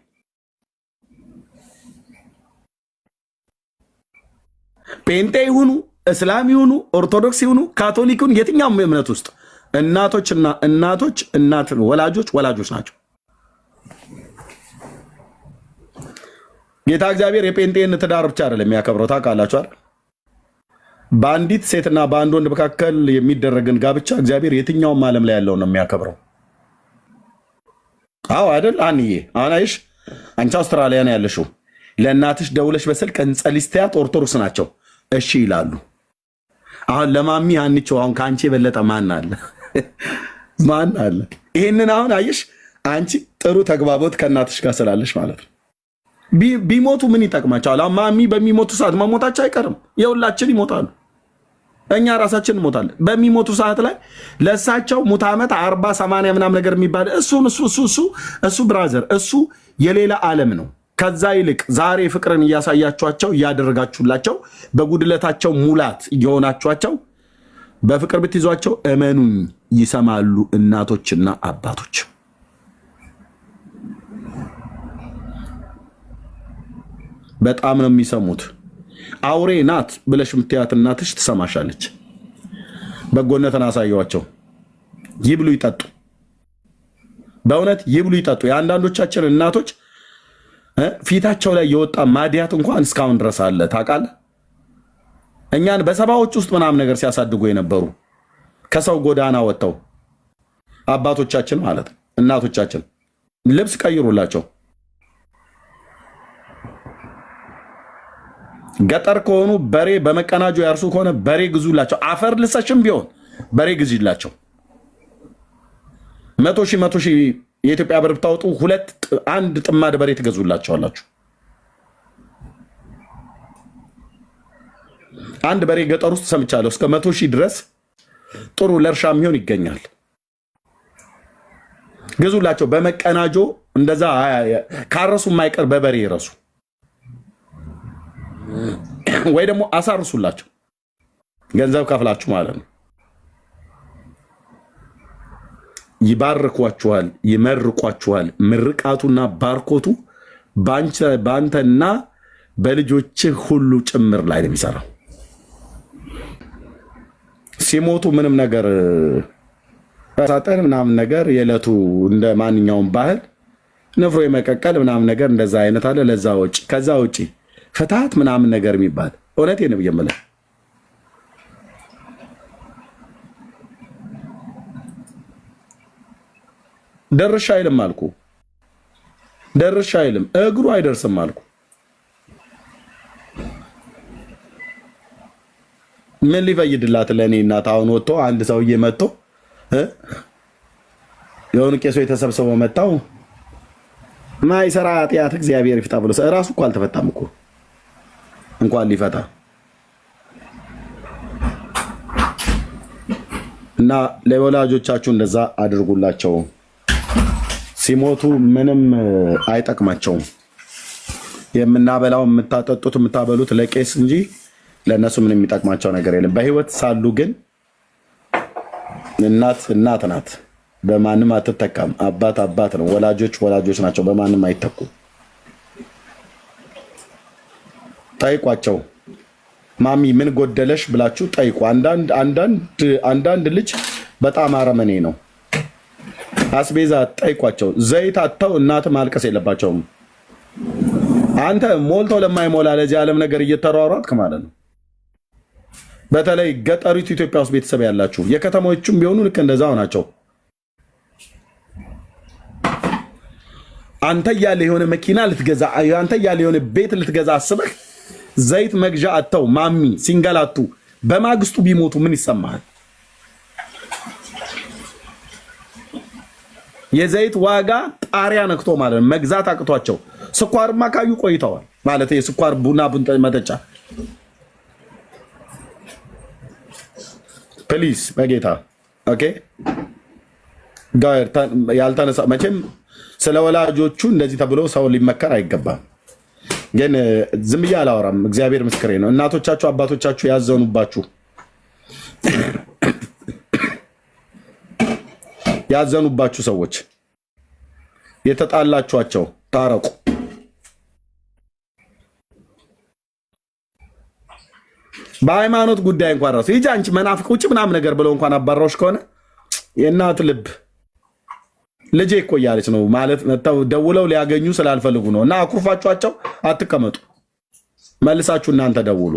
ጴንጤ ይሁኑ እስላም ይሁኑ ኦርቶዶክስ ይሁኑ ካቶሊክ ይሁኑ የትኛውም እምነት ውስጥ እናቶች ወላጆች ናቸው። ጌታ እግዚአብሔር የጴንጤን ትዳር ብቻ አይደለም የሚያከብረው ታውቃላችሁ አይደል? በአንዲት ሴትና በአንድ ወንድ መካከል የሚደረግን ጋብቻ እግዚአብሔር የትኛውም ዓለም ላይ ያለው ነው የሚያከብረው። አዎ አይደል? አንዬ አናይሽ አንቺ አውስትራሊያ ነው ያለሽው። ለእናትሽ ደውለሽ በስልክ እንጸልይ ስትያት ኦርቶዶክስ ናቸው እሺ ይላሉ። አሁን ለማሚ አንቺው አሁን ከአንቺ የበለጠ ማን አለ? ማን አለ? ይሄንን አሁን አየሽ አንቺ ጥሩ ተግባቦት ከእናትሽ ጋር ስላለሽ ማለት ነው። ቢሞቱ ምን ይጠቅማቸዋል? አሁን ማሚ በሚሞቱ ሰዓት መሞታቸው አይቀርም። የሁላችን ይሞታሉ። እኛ ራሳችን እንሞታለን። በሚሞቱ ሰዓት ላይ ለእሳቸው ሙት ዓመት 40 80 ምናምን ነገር የሚባል እሱ ብራዘር እሱ የሌላ ዓለም ነው። ከዛ ይልቅ ዛሬ ፍቅርን እያሳያችኋቸው እያደረጋችሁላቸው በጉድለታቸው ሙላት እየሆናችኋቸው በፍቅር ብትይዟቸው እመኑኝ ይሰማሉ። እናቶችና አባቶች በጣም ነው የሚሰሙት። አውሬ ናት ብለሽ የምትያት እናትሽ ትሰማሻለች። በጎነትን አሳየዋቸው። ይብሉ ይጠጡ፣ በእውነት ይብሉ ይጠጡ። የአንዳንዶቻችን እናቶች ፊታቸው ላይ የወጣ ማዲያት እንኳን እስካሁን ድረስ አለ። ታውቃለህ? እኛን በሰባዎች ውስጥ ምናምን ነገር ሲያሳድጉ የነበሩ ከሰው ጎዳና ወጥተው አባቶቻችን ማለት እናቶቻችን ልብስ ቀይሩላቸው። ገጠር ከሆኑ በሬ በመቀናጆ ያርሱ ከሆነ በሬ ግዙላቸው። አፈር ልሰሽም ቢሆን በሬ ግዙላቸው። 100,000 የኢትዮጵያ ብር ብታወጡ አንድ ጥማድ በሬ ትገዙላቸዋላችሁ። አንድ በሬ ገጠር ውስጥ ሰምቻለሁ እስከ 100,000 ድረስ ጥሩ ለእርሻ የሚሆን ይገኛል። ግዙላቸው በመቀናጆ እንደዛ ካረሱ የማይቀር በበሬ ይረሱ ወይ ደግሞ አሳርሱላቸው ገንዘብ ከፍላችሁ ማለት ነው። ይባርኳችኋል፣ ይመርቋችኋል። ምርቃቱና ባርኮቱ በአንተና በልጆችህ ሁሉ ጭምር ላይ ነው የሚሰራው። ሲሞቱ ምንም ነገር ሳጠን ምናምን ነገር የዕለቱ እንደ ማንኛውም ባህል ንፍሮ የመቀቀል ምናምን ነገር እንደዛ አይነት አለ። ለዛ ውጭ ከዛ ውጭ ፍትሃት ምናምን ነገር የሚባል እውነቴን ነው የምልህ ደርሻ አይልም አልኩ። ደርሻ አይልም እግሩ አይደርስም አልኩ። ምን ሊፈይድላት ለእኔ እናት? አሁን ወጥቶ አንድ ሰውዬ መጥቶ የሆኑ ቄሶ የተሰብስበው መጣው ማይሰራ ኃጢአት እግዚአብሔር ይፍታ ብሎ እራሱ እኮ አልተፈታም እኮ እንኳን ሊፈታ እና ለወላጆቻችሁ እንደዛ አድርጉላቸው። ሲሞቱ ምንም አይጠቅማቸውም። የምናበላው የምታጠጡት የምታበሉት ለቄስ እንጂ ለእነሱ ምንም የሚጠቅማቸው ነገር የለም። በህይወት ሳሉ ግን እናት ናት፣ በማንም አትተካም። አባት አባት ነው። ወላጆች ናቸው፣ በማንም አይተኩም። ጠይቋቸው። ማሚ ምን ጎደለሽ ብላችሁ ጠይቁ። አንዳንድ ልጅ በጣም አረመኔ ነው። አስቤዛ ጠይቋቸው። ዘይት አጥተው እናት ማልቀስ የለባቸውም። አንተ ሞልቶ ለማይሞላ ለዚህ ዓለም ነገር እየተሯሯጥክ ማለት ነው። በተለይ ገጠሪቱ ኢትዮጵያ ውስጥ ቤተሰብ ያላችሁ የከተሞቹም ቢሆኑ ልክ እንደዛው ናቸው። አንተ ያለ የሆነ መኪና ልትገዛ፣ አንተ ያለ የሆነ ቤት ልትገዛ አስበህ ዘይት መግዣ አጥተው ማሚ ሲንገላቱ በማግስቱ ቢሞቱ ምን ይሰማሃል? የዘይት ዋጋ ጣሪያ ነክቶ ማለት ነው። መግዛት አቅቷቸው ስኳርማ ካዩ ቆይተዋል ማለት የስኳር ቡና መጠጫ ፕሊዝ በጌታ ኦኬ። ጋር ያልተነሳ መቼም ስለ ወላጆቹ እንደዚህ ተብሎ ሰው ሊመከር አይገባም። ግን ዝም ብዬ አላወራም። እግዚአብሔር ምስክሬ ነው። እናቶቻችሁ አባቶቻችሁ ያዘኑባችሁ ሰዎች የተጣላችኋቸው ታረቁ። በሃይማኖት ጉዳይ እንኳን ራሱ ይጂ አንቺ መናፍቅ ውጭ ምናምን ነገር ብለው እንኳን አባራዎች ከሆነ የእናት ልብ ልጄ እኮ እያለች ነው ማለት ደውለው ሊያገኙ ስላልፈልጉ ነው። እና አኩርፋችኋቸው አትቀመጡ። መልሳችሁ እናንተ ደውሉ።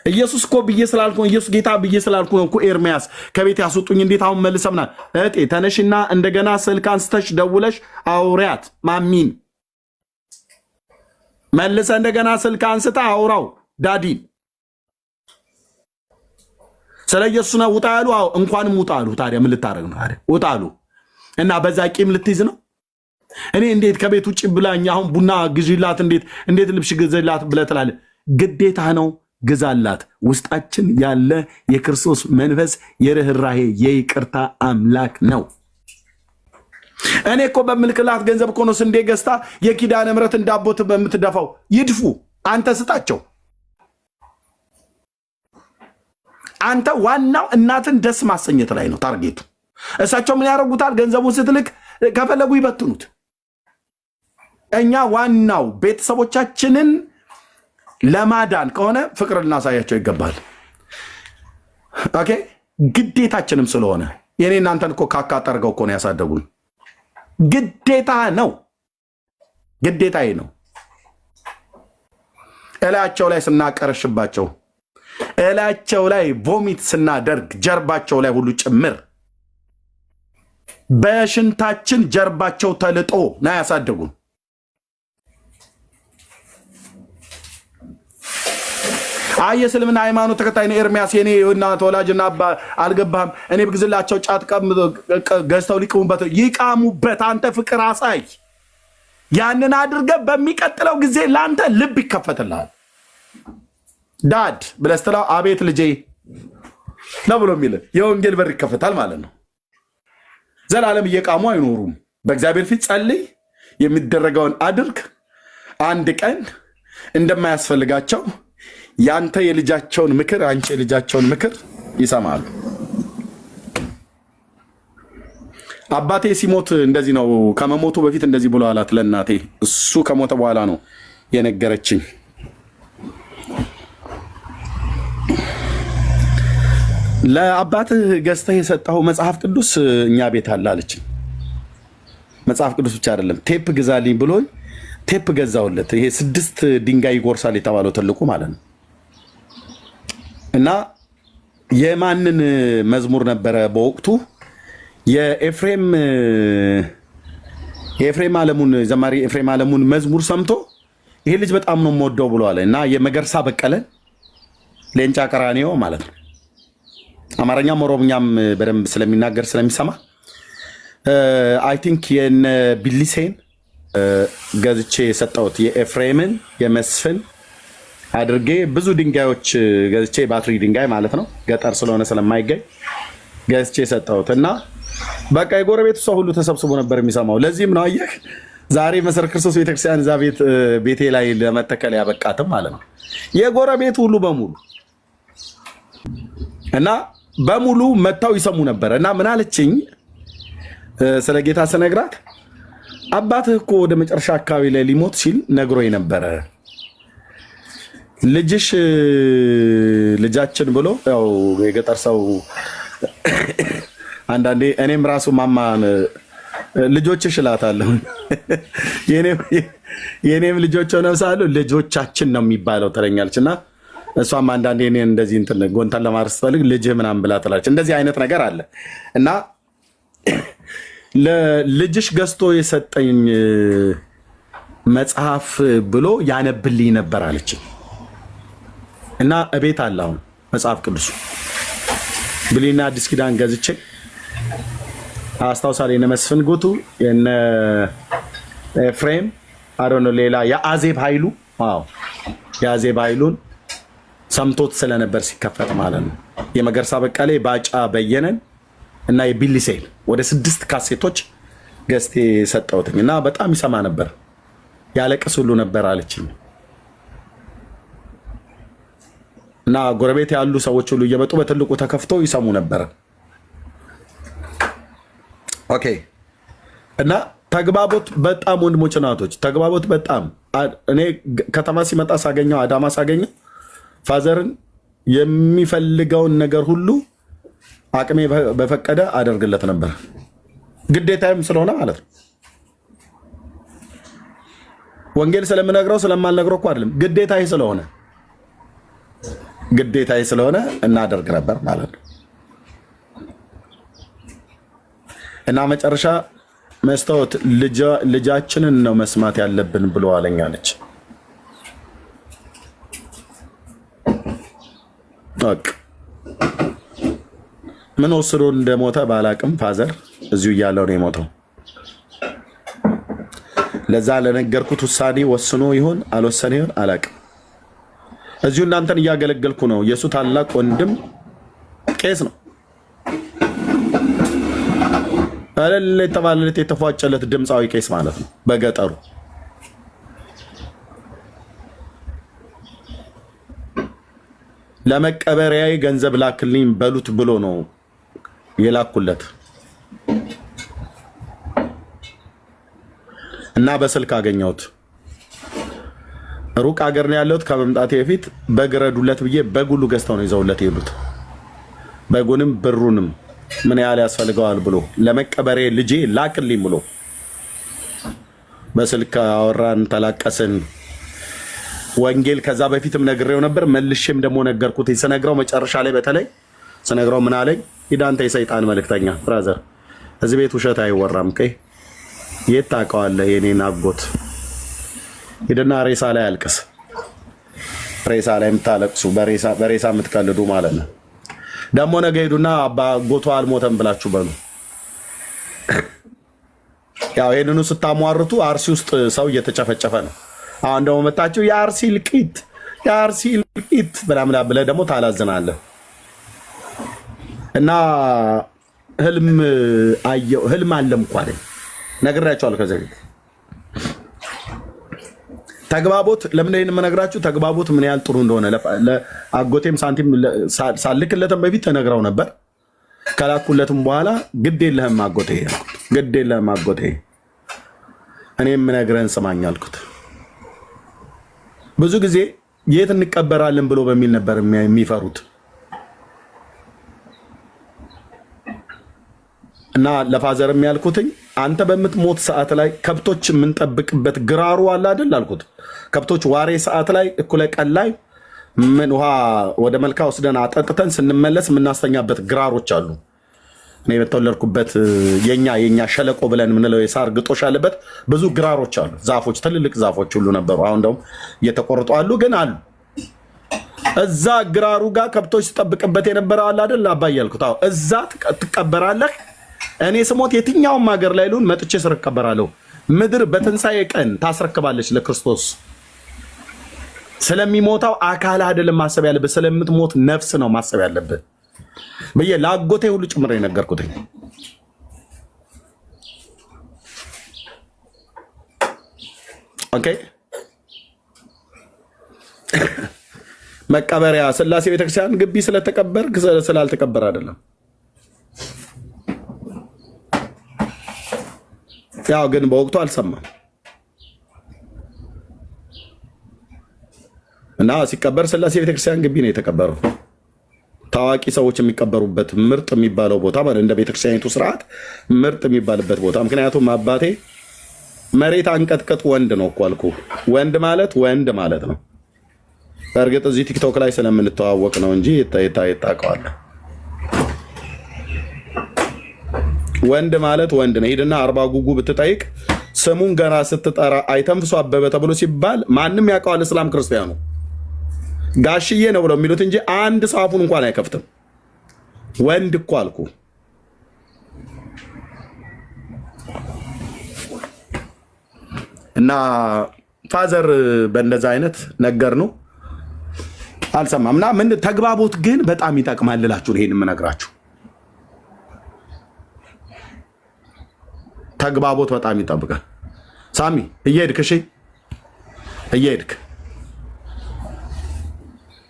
ኢየሱስ እኮ ብዬ ስላልኩ ኢየሱስ ጌታ ብዬ ስላልኩ ነው እኮ ኤርሚያስ ከቤት ያስወጡኝ። እንዴት አሁን መልሰምና እጤ ተነሽና እንደገና ስልክ አንስተሽ ደውለሽ አውሪያት ማሚን መልሰ እንደገና ስልክ አንስታ አውራው ዳዲን ስለ ኢየሱስ ነው ውጣ ያሉ። እንኳንም ውጣ አሉ። ታዲያ ምን ልታረግ ነው? ታዲያ ውጣ አሉ እና በዛ ቂም ልትይዝ ነው? እኔ እንዴት ከቤት ውጭ ብላኝ አሁን ቡና ግዢላት እንዴት ልብሽ ግዢላት ብለህ ትላለህ? ግዴታ ነው። ግዛላት። ውስጣችን ያለ የክርስቶስ መንፈስ የርህራሄ የይቅርታ አምላክ ነው። እኔ እኮ በምልክላት ገንዘብ እኮ ነው ስንዴ ገዝታ የኪዳነ ምሕረትን ዳቦት በምትደፋው። ይድፉ፣ አንተ ስጣቸው። አንተ ዋናው እናትን ደስ ማሰኘት ላይ ነው ታርጌቱ። እሳቸው ምን ያደርጉታል? ገንዘቡን ስትልክ ከፈለጉ ይበትኑት። እኛ ዋናው ቤተሰቦቻችንን ለማዳን ከሆነ ፍቅር ልናሳያቸው ይገባል። ኦኬ፣ ግዴታችንም ስለሆነ የኔ እናንተን እኮ ካካ ጠርገው እኮ ነው ያሳደጉን። ግዴታ ነው፣ ግዴታዬ ነው። እላቸው ላይ ስናቀረሽባቸው፣ እላቸው ላይ ቮሚት ስናደርግ፣ ጀርባቸው ላይ ሁሉ ጭምር በሽንታችን ጀርባቸው ተልጦ ነው ያሳደጉን። አይ የእስልምና ሃይማኖት ተከታይ ነው ኤርሚያስ የኔ እናት ወላጅና አባ አልገባህም እኔ ብግዝላቸው ጫት ገዝተው ይቃሙበት አንተ ፍቅር አሳይ ያንን አድርገ በሚቀጥለው ጊዜ ላንተ ልብ ይከፈትልሃል ዳድ ብለስተላው አቤት ልጄ ነው ብሎ የሚል የወንጌል በር ይከፈታል ማለት ነው ዘላለም እየቃሙ አይኖሩም በእግዚአብሔር ፊት ጸልይ የሚደረገውን አድርግ አንድ ቀን እንደማያስፈልጋቸው ያንተ የልጃቸውን ምክር አንቺ የልጃቸውን ምክር ይሰማሉ አባቴ ሲሞት እንደዚህ ነው ከመሞቱ በፊት እንደዚህ ብሎ አላት ለእናቴ እሱ ከሞተ በኋላ ነው የነገረችኝ ለአባትህ ገዝተህ የሰጠው መጽሐፍ ቅዱስ እኛ ቤት አለ አለችኝ መጽሐፍ ቅዱስ ብቻ አይደለም ቴፕ ግዛልኝ ብሎኝ ቴፕ ገዛውለት ይሄ 6 ድንጋይ ይጎርሳል የተባለው ትልቁ ማለት ነው እና የማንን መዝሙር ነበረ በወቅቱ የኤፍሬም አለሙን ዘማሪ ኤፍሬም አለሙን መዝሙር ሰምቶ ይሄ ልጅ በጣም ነው የምወደው ብሎ አለ እና የመገርሳ በቀለን ሌንጫ ቀራኒዮ ማለት ነው አማርኛም ኦሮምኛም በደንብ ስለሚናገር ስለሚሰማ አይ ቲንክ የነ ቢሊሴን ገዝቼ የሰጠሁት የኤፍሬምን የመስፍን አድርጌ ብዙ ድንጋዮች ገዝቼ ባትሪ ድንጋይ ማለት ነው ገጠር ስለሆነ ስለማይገኝ ገዝቼ የሰጠሁት እና በቃ የጎረቤቱ ሰው ሁሉ ተሰብስቦ ነበር የሚሰማው ለዚህም ነው አየህ ዛሬ መሰረት ክርስቶስ ቤተክርስቲያን እዛ ቤቴ ላይ ለመተከል ያበቃትም ማለት ነው የጎረቤቱ ሁሉ በሙሉ እና በሙሉ መታው ይሰሙ ነበር እና ምን አለችኝ ስለ ጌታ ስነግራት አባትህ እኮ ወደ መጨረሻ አካባቢ ላይ ሊሞት ሲል ነግሮኝ ነበረ ልጃችን ብሎ ያው የገጠር ሰው አንዳንዴ እኔም ራሱ ማማን ልጆችሽ እላታለሁ የኔም ልጆች ሆነው ሳሉ ልጆቻችን ነው የሚባለው ትለኛለችና እሷም አንዳንዴ እኔ እንደዚህ እንትን ጎንታን ለማርስ ፈልግ ልጅህ ምናምን ብላ ትላለች እንደዚህ አይነት ነገር አለ እና ለልጅሽ ገዝቶ የሰጠኝ መጽሐፍ ብሎ ያነብልኝ ነበር አለች እና እቤት አለ አሁን መጽሐፍ ቅዱስ ብሉይና አዲስ ኪዳን ገዝቼ አስታውሳለሁ የነ መስፍን ጉቱ የነ ኤፍሬም አሮን ሌላ የአዜብ ኃይሉ ዋው የአዜብ ኃይሉን ሰምቶት ስለነበር ሲከፈት ማለት ነው የመገርሳ በቀሌ ባጫ በየነን እና የቢሊሴን ወደ 6 ካሴቶች ገዝቴ ሰጠሁትኝ እና በጣም ይሰማ ነበር ያለቅስ ሁሉ ነበር አለችኝ እና ጎረቤት ያሉ ሰዎች ሁሉ እየመጡ በትልቁ ተከፍቶ ይሰሙ ነበር ኦኬ እና ተግባቦት በጣም ወንድሞች ናቶች ተግባቦት በጣም እኔ ከተማ ሲመጣ ሳገኘው አዳማ ሳገኘው ፋዘርን የሚፈልገውን ነገር ሁሉ አቅሜ በፈቀደ አደርግለት ነበር ግዴታዬም ስለሆነ ማለት ነው ወንጌል ስለምነግረው ስለማልነግረው እኮ አይደለም ግዴታዬ ስለሆነ እናደርግ ነበር ማለት ነው እና መጨረሻ መስታወት ልጃችንን ነው መስማት ያለብን ብሎ አለኛለች ምን ወስዶ እንደሞተ ባላቅም ፋዘር እዚሁ እያለው ነው የሞተው ለዛ ለነገርኩት ውሳኔ ወስኖ ይሆን አልወሰነ ይሆን አላቅም እዚሁ እናንተን እያገለገልኩ ነው የሱ ታላቅ ወንድም ቄስ ነው አለለ ተባለለት የተፏጨለት ድምጻዊ ቄስ ማለት ነው በገጠሩ ለመቀበሪያዬ ገንዘብ ላክልኝ በሉት ብሎ ነው የላኩለት እና በስልክ አገኘሁት ሩቅ ሀገር ነው ያለሁት ከመምጣቴ በፊት በግረዱለት ብዬ በጉሉ ገዝተው ነው ይዘውለት ይሉት በጉንም ብሩንም ምን ያህል ያስፈልገዋል ብሎ ለመቀበሪያዬ ልጄ ላክልኝ ብሎ በስልክ አወራን ተላቀስን ወንጌል ከዛ በፊትም ነግሬው ነበር መልሼም ደግሞ ነገርኩት ስነግረው መጨረሻ ላይ በተለይ ስነግረው ምን አለኝ ይዳንተ የሰይጣን መልእክተኛ ብራዘር እዚህ ቤት ውሸት አይወራም የት ታውቀዋለህ የኔን አጎት ሄደና ሬሳ ላይ አልቅስ ሬሳ ላይ የምታለቅሱ በሬሳ የምትቀልዱ ማለት ነው። ደግሞ ነገ ሄዱና አጎቷ አልሞተም ብላችሁ በሉ። ያው ይሄንኑ ስታሟርቱ አርሲ ውስጥ ሰው እየተጨፈጨፈ ነው። አሁን ደግሞ መጣችሁ የአርሲ እልቂት ምናምን ብለህ ደግሞ ታላዝናለህ። እና ህልም አለምኩ አለኝ ነግሬያቸዋለሁ ከዚህ በፊት። ተግባቦት ለምን ይሄን የምነግራችሁ ተግባቦት ምን ያህል ጥሩ እንደሆነ ለአጎቴም ሳንቲም ሳልክለትም በፊት ተነግረው ነበር። ከላኩለትም በኋላ ግድ የለህም አጎቴ እኔ የምነግርህን ስማኝ አልኩት። ብዙ ጊዜ የት እንቀበራለን ብሎ በሚል ነበር የሚፈሩት እና ለፋዘርም ያልኩትኝ አንተ በምትሞት ሰዓት ላይ ከብቶች የምንጠብቅበት ግራሩ አለ አይደል አልኩት። ከብቶች ዋሬ ሰዓት ላይ እኩለ ቀን ላይ ምን ውሃ ወደ መልካ ወስደን አጠጥተን ስንመለስ የምናስተኛበት ግራሮች አሉ። እኔ በተወለድኩበት የኛ ሸለቆ ብለን የምንለው የሳር ግጦሽ ያለበት ብዙ ግራሮች አሉ። ዛፎች፣ ትልልቅ ዛፎች ሁሉ ነበሩ። አሁን ደግሞ እየተቆረጡ አሉ፣ ግን አሉ። እዛ ግራሩ ጋር ከብቶች ትጠብቅበት የነበረ አለ አይደል አባዬ አልኩት። አዎ እዛ ትቀበራለህ። እኔ ስሞት የትኛውም ሀገር ላይ ልሁን መጥቼ ስር እቀበራለሁ። ምድር በትንሣኤ ቀን ታስረክባለች ለክርስቶስ። ስለሚሞታው አካል አይደለም ማሰብ ያለብህ፣ ስለምትሞት ነፍስ ነው ማሰብ ያለብህ ብዬ ለአጎቴ ሁሉ ጭምር የነገርኩትኝ። ኦኬ መቀበሪያ ስላሴ ቤተክርስቲያን ግቢ ስለተቀበርክ ስላልተቀበር አይደለም። ያው ግን በወቅቱ አልሰማም እና ሲቀበር ስላሴ ቤተክርስቲያን ግቢ ነው የተቀበረው። ታዋቂ ሰዎች የሚቀበሩበት ምርጥ የሚባለው ቦታ ማለት እንደ ቤተክርስቲያኒቱ ስርዓት ምርጥ የሚባልበት ቦታ። ምክንያቱም አባቴ መሬት አንቀጥቅጥ ወንድ ነው እኮ አልኩህ። ወንድ ማለት ነው። በእርግጥ እዚህ ቲክቶክ ላይ ስለምንተዋወቅ ነው እንጂ ታውቀዋለህ። ወንድ ማለት ወንድ ነው። ሄድና አርባ ጉጉ ብትጠይቅ ስሙን ገና ስትጠራ አይተንፍሶ አበበ ተብሎ ሲባል ማንም ያውቀዋል። እስላም ክርስቲያኑ ጋሽዬ ነው ብለው የሚሉት እንጂ አንድ ሰው አፉን እንኳን አይከፍትም። ወንድ እኮ አልኩ። እና ፋዘር በእንደዛ አይነት ነገር ነው አልሰማም። እና ምን ተግባቦት ግን በጣም ይጠቅማል ልላችሁ ነው ይሄን የምነግራችሁ። ተግባቦት በጣም ይጠብቃል። ሳሚ እየሄድክ እሺ፣ እየሄድክ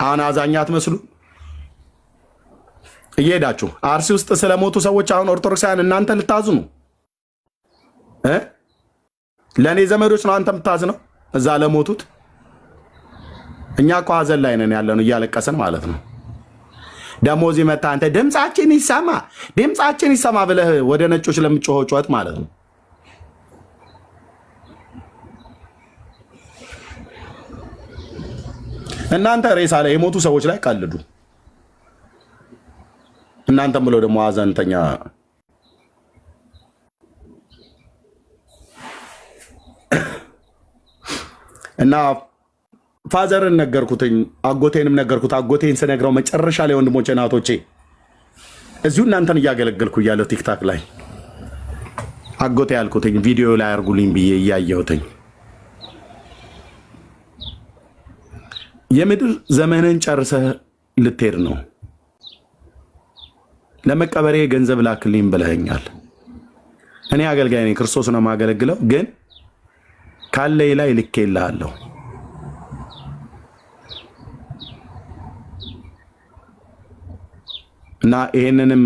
አሁን አዛኛ አትመስሉ። እየሄዳችሁ አርሲ ውስጥ ስለሞቱ ሰዎች አሁን ኦርቶዶክሳውያን እናንተ ልታዙ ነው። ለእኔ ዘመዶች ነው አንተ የምታዝ ነው እዛ ለሞቱት። እኛ እኮ ሀዘን ላይ ነን ያለነው እያለቀስን ማለት ነው። ደግሞ እዚህ መታ አንተ ድምፃችን ይሰማ ብለህ ወደ ነጮች ለምጮኸው ጩኸት ማለት ነው። እናንተ ሬሳ ላይ የሞቱ ሰዎች ላይ ቀልዱ። እናንተም ብሎ ደግሞ ሀዘንተኛ እና ፋዘርን ነገርኩትኝ፣ አጎቴንም ነገርኩት። አጎቴን ስነግረው መጨረሻ ላይ ወንድሞቼ እናቶቼ እዚሁ እናንተን እያገለገልኩ እያለሁ ቲክታክ ላይ አጎቴ ያልኩትኝ ቪዲዮ ላይ አርጉልኝ ብዬ እያየሁትኝ የምድር ዘመንን ጨርሰህ ልትሄድ ነው፣ ለመቀበሬ ገንዘብ ላክልኝ ብለኸኛል። እኔ አገልጋይ ነኝ፣ ክርስቶስ ነው የማገለግለው፣ ግን ካለኝ ላይ ልኬልሃለሁ። እና ይሄንንም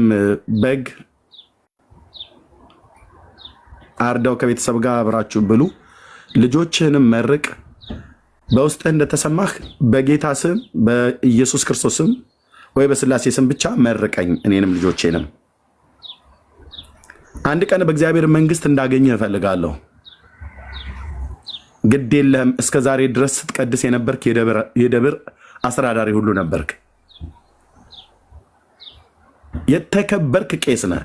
በግ አርዳው ከቤተሰብ ጋር አብራችሁ ብሉ፣ ልጆችህንም መርቅ። በውስጥህ እንደተሰማህ በጌታ ስም በኢየሱስ ክርስቶስ ስም ወይ በስላሴ ስም ብቻ መርቀኝ፣ እኔንም ልጆቼንም። አንድ ቀን በእግዚአብሔር መንግስት እንዳገኘህ እፈልጋለሁ። ግድ የለህም፣ እስከ ዛሬ ድረስ ስትቀድስ የነበርክ የደብር አስተዳዳሪ ሁሉ ነበርክ። የተከበርክ ቄስ ነህ።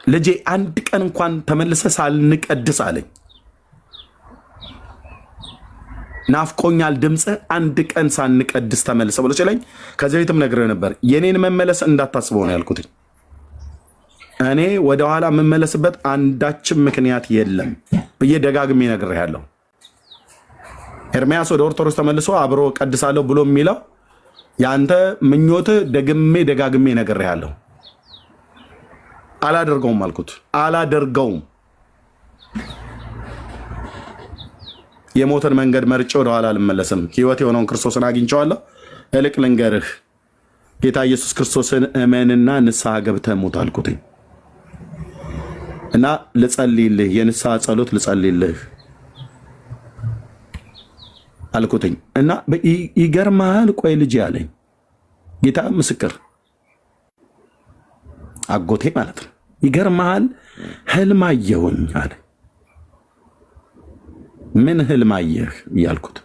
ልጄ አንድ ቀን እንኳን ተመልሰ ሳልንቀድስ አለኝ። ናፍቆኛል ድምጽ አንድ ቀን ሳንቀድስ ተመልሰ ብሎ ሲለኝ ከዚህ ቤትም ነግሬው ነበር። የኔን መመለስ እንዳታስበው ነው ያልኩት። እኔ ወደ ኋላ የምመለስበት አንዳችም ምክንያት የለም ብዬ ደጋግሜ ነግሬሃለሁ። ኤርሚያስ ወደ ኦርቶዶክስ ተመልሶ አብሮ ቀድሳለሁ ብሎ የሚለው ያንተ ምኞት ደጋግሜ ነግሬሃለሁ። አላደርገውም አልኩት። አላደርገውም። የሞትን መንገድ መርጬ ወደ ኋላ አልመለስም። ሕይወት የሆነውን ክርስቶስን አግኝቼዋለሁ። እልቅ ልንገርህ፣ ጌታ ኢየሱስ ክርስቶስን እመንና ንስሐ ገብተህ ሙት አልኩት እና ልጸልይልህ፣ የንስሐ ጸሎት ልጸልይልህ አልኩትኝ እና ይገርምሃል። ቆይ ልጅ ያለኝ ጌታ ምስክር አጎቴ ማለት ነው። ይገርምሃል ህልም አየሁኝ አለ። ምን ህልም አየህ እያልኩት፣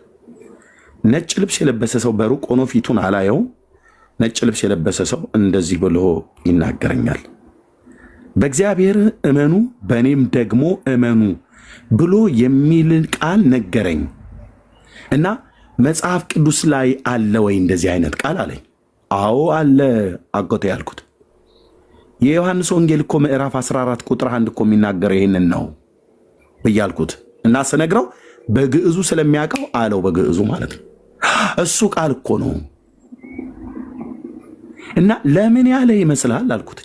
ነጭ ልብስ የለበሰ ሰው በሩቅ ሆኖ ፊቱን አላየው። ነጭ ልብስ የለበሰ ሰው እንደዚህ ብሎ ይናገረኛል። በእግዚአብሔር እመኑ በእኔም ደግሞ እመኑ ብሎ የሚል ቃል ነገረኝ እና መጽሐፍ ቅዱስ ላይ አለ ወይ እንደዚህ አይነት ቃል አለኝ። አዎ አለ አጎቴ ያልኩት። የዮሐንስ ወንጌል እኮ ምዕራፍ 14 ቁጥር 1 እኮ የሚናገረው ይህንን ነው ብያልኩት እና ስነግረው በግዕዙ ስለሚያውቀው አለው። በግዕዙ ማለት ነው። እሱ ቃል እኮ ነው እና ለምን ያለ ይመስላል አልኩት።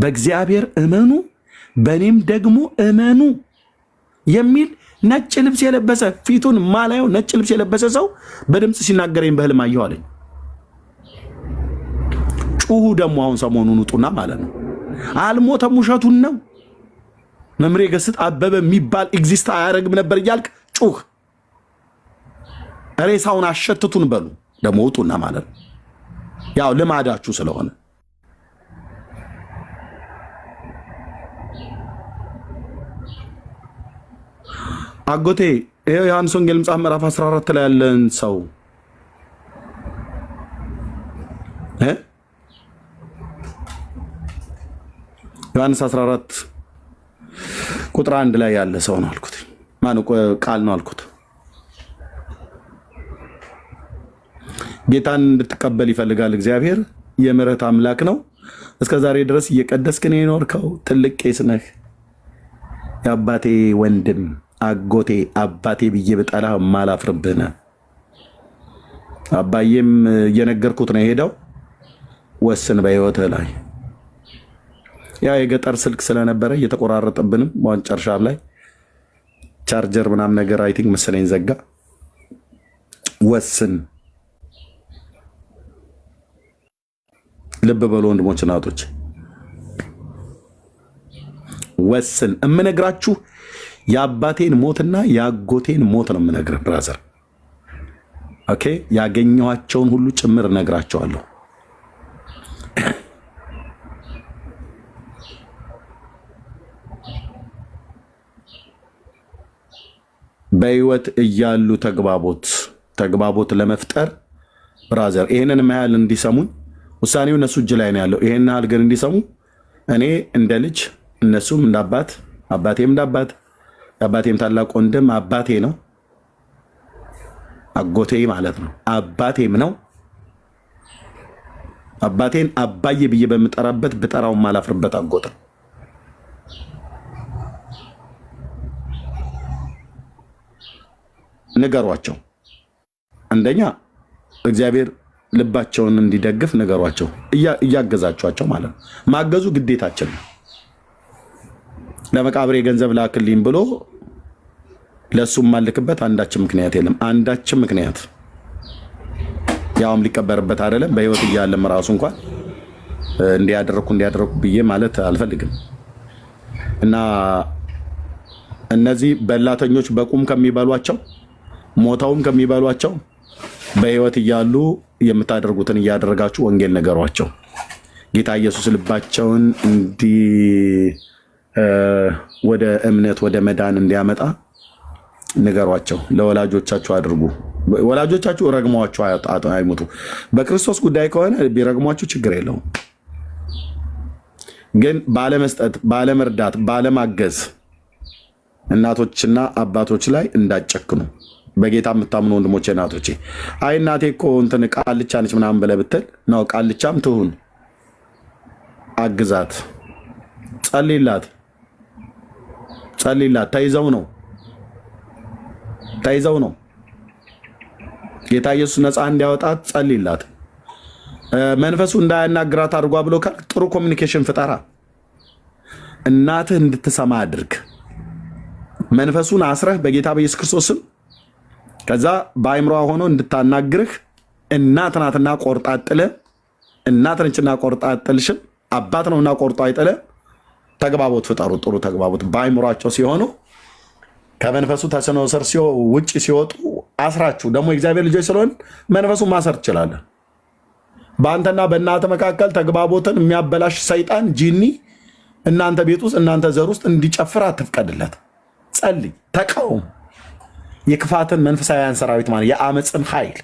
በእግዚአብሔር እመኑ በእኔም ደግሞ እመኑ የሚል ነጭ ልብስ የለበሰ ፊቱን ማላየው ነጭ ልብስ የለበሰ ሰው በድምፅ ሲናገረኝ በህልም አየሁ አለኝ። ጩሁ ደግሞ አሁን ሰሞኑን ውጡና ማለት ነው። አልሞተም ውሸቱን ነው። መምሬ ገስጥ አበበ የሚባል ኤግዚስት አያደርግም ነበር እያልክ ጩህ። ሬሳውን አሸትቱን በሉ ደግሞ ውጡና ማለት ነው። ያው ልማዳችሁ ስለሆነ አጎቴ ይሄው ዮሐንስ ወንጌል መጽሐፍ ምዕራፍ 14 ላይ ያለን ሰው ዮሐንስ 14 ቁጥር 1 ላይ ያለ ሰው ነው አልኩት። ማነው ቃል ነው አልኩት። ጌታን እንድትቀበል ይፈልጋል እግዚአብሔር። የምሕረት አምላክ ነው። እስከ ዛሬ ድረስ እየቀደስክ ነው የኖርከው። ትልቅ ቄስ ነህ። የአባቴ ወንድም አጎቴ አባቴ ብዬ ብጠላ ማላፍርብህ ነህ። አባዬም እየነገርኩት ነው የሄደው። ወስን በህይወትህ ላይ። ያ የገጠር ስልክ ስለነበረ እየተቆራረጠብንም መጨረሻ ላይ ቻርጀር ምናምን ነገር አይ ቲንክ መሰለኝ ዘጋ። ወስን። ልብ በሉ ወንድሞች እናቶች፣ ወስን። እምነግራችሁ የአባቴን ሞትና የአጎቴን ሞት ነው የምነግርህ ብራዘር። ኦኬ፣ ያገኘኋቸውን ሁሉ ጭምር እነግራቸዋለሁ። በህይወት እያሉ ተግባቦት ለመፍጠር ብራዘር፣ ይሄንን ያህል እንዲሰሙኝ ውሳኔው እነሱ እጅ ላይ ነው ያለው። ይሄን ያህል ግን እንዲሰሙ እኔ እንደ ልጅ እነሱም እንደ አባት አባቴም እንደ አባት የአባቴም ታላቅ ወንድም አባቴ ነው፣ አጎቴ ማለት ነው፣ አባቴም ነው። አባቴን አባዬ ብዬ በምጠራበት ብጠራው ማላፍርበት አጎት ነው። ንገሯቸው። አንደኛ እግዚአብሔር ልባቸውን እንዲደግፍ ንገሯቸው። እያገዛቸዋቸው ማለት ነው። ማገዙ ግዴታችን ነው። ለመቃብሬ ገንዘብ ላክልኝ ብሎ ለሱም ማልክበት አንዳችም ምክንያት የለም። አንዳችም ምክንያት ያውም ሊቀበርበት አይደለም። በህይወት እያለም ራሱ እንኳን እንዲያደርኩ ብዬ ማለት አልፈልግም። እና እነዚህ በላተኞች በቁም ከሚበሏቸው ሞተውም ከሚበሏቸው በህይወት እያሉ የምታደርጉትን እያደረጋችሁ ወንጌል ነገሯቸው። ጌታ ኢየሱስ ልባቸውን ወደ እምነት ወደ መዳን እንዲያመጣ ንገሯቸው። ለወላጆቻችሁ አድርጉ። ወላጆቻችሁ ረግሟችሁ አይሙቱ። በክርስቶስ ጉዳይ ከሆነ ቢረግሟችሁ ችግር የለውም። ግን ባለመስጠት፣ ባለመርዳት፣ ባለማገዝ እናቶችና አባቶች ላይ እንዳጨክኑ በጌታ የምታምኑ ወንድሞቼ እናቶቼ። አይ እናቴ እኮ እንትን ቃልቻ ነች ምናምን ብለህ ብትል ነው ቃልቻም ትሁን፣ አግዛት፣ ጸልይላት። ተይዘው ነው ጌታ ኢየሱስ ነፃ እንዲያወጣት ጸልይላት። መንፈሱ እንዳያናግራት አድርጓ ብሎ ካል ጥሩ ኮሚኒኬሽን ፍጠራ። እናትህ እንድትሰማ አድርግ። መንፈሱን አስረህ በጌታ በኢየሱስ ክርስቶስም ከዛ በአይምሯ ሆኖ እንድታናግርህ እናት ናትና ቆርጣ አጥልህ፣ እናት ነችና ቆርጣ አጥልሽም፣ አባት ነውና ቆርጦ አይጥልህ። ተግባቦት ፍጠሩ። ጥሩ ተግባቦት በአይምሯቸው ሲሆኑ ከመንፈሱ ተጽዕኖ ስር ውጭ ሲወጡ አስራችሁ ደግሞ የእግዚአብሔር ልጆች ስለሆን መንፈሱን ማሰር ትችላለህ። በአንተና በእናተ መካከል ተግባቦትን የሚያበላሽ ሰይጣን ጂኒ እናንተ ቤት ውስጥ እናንተ ዘር ውስጥ እንዲጨፍር አትፍቀድለት። ጸልይ፣ ተቃውም። የክፋትን መንፈሳዊያን ሰራዊት ማለት የአመፅን ኃይል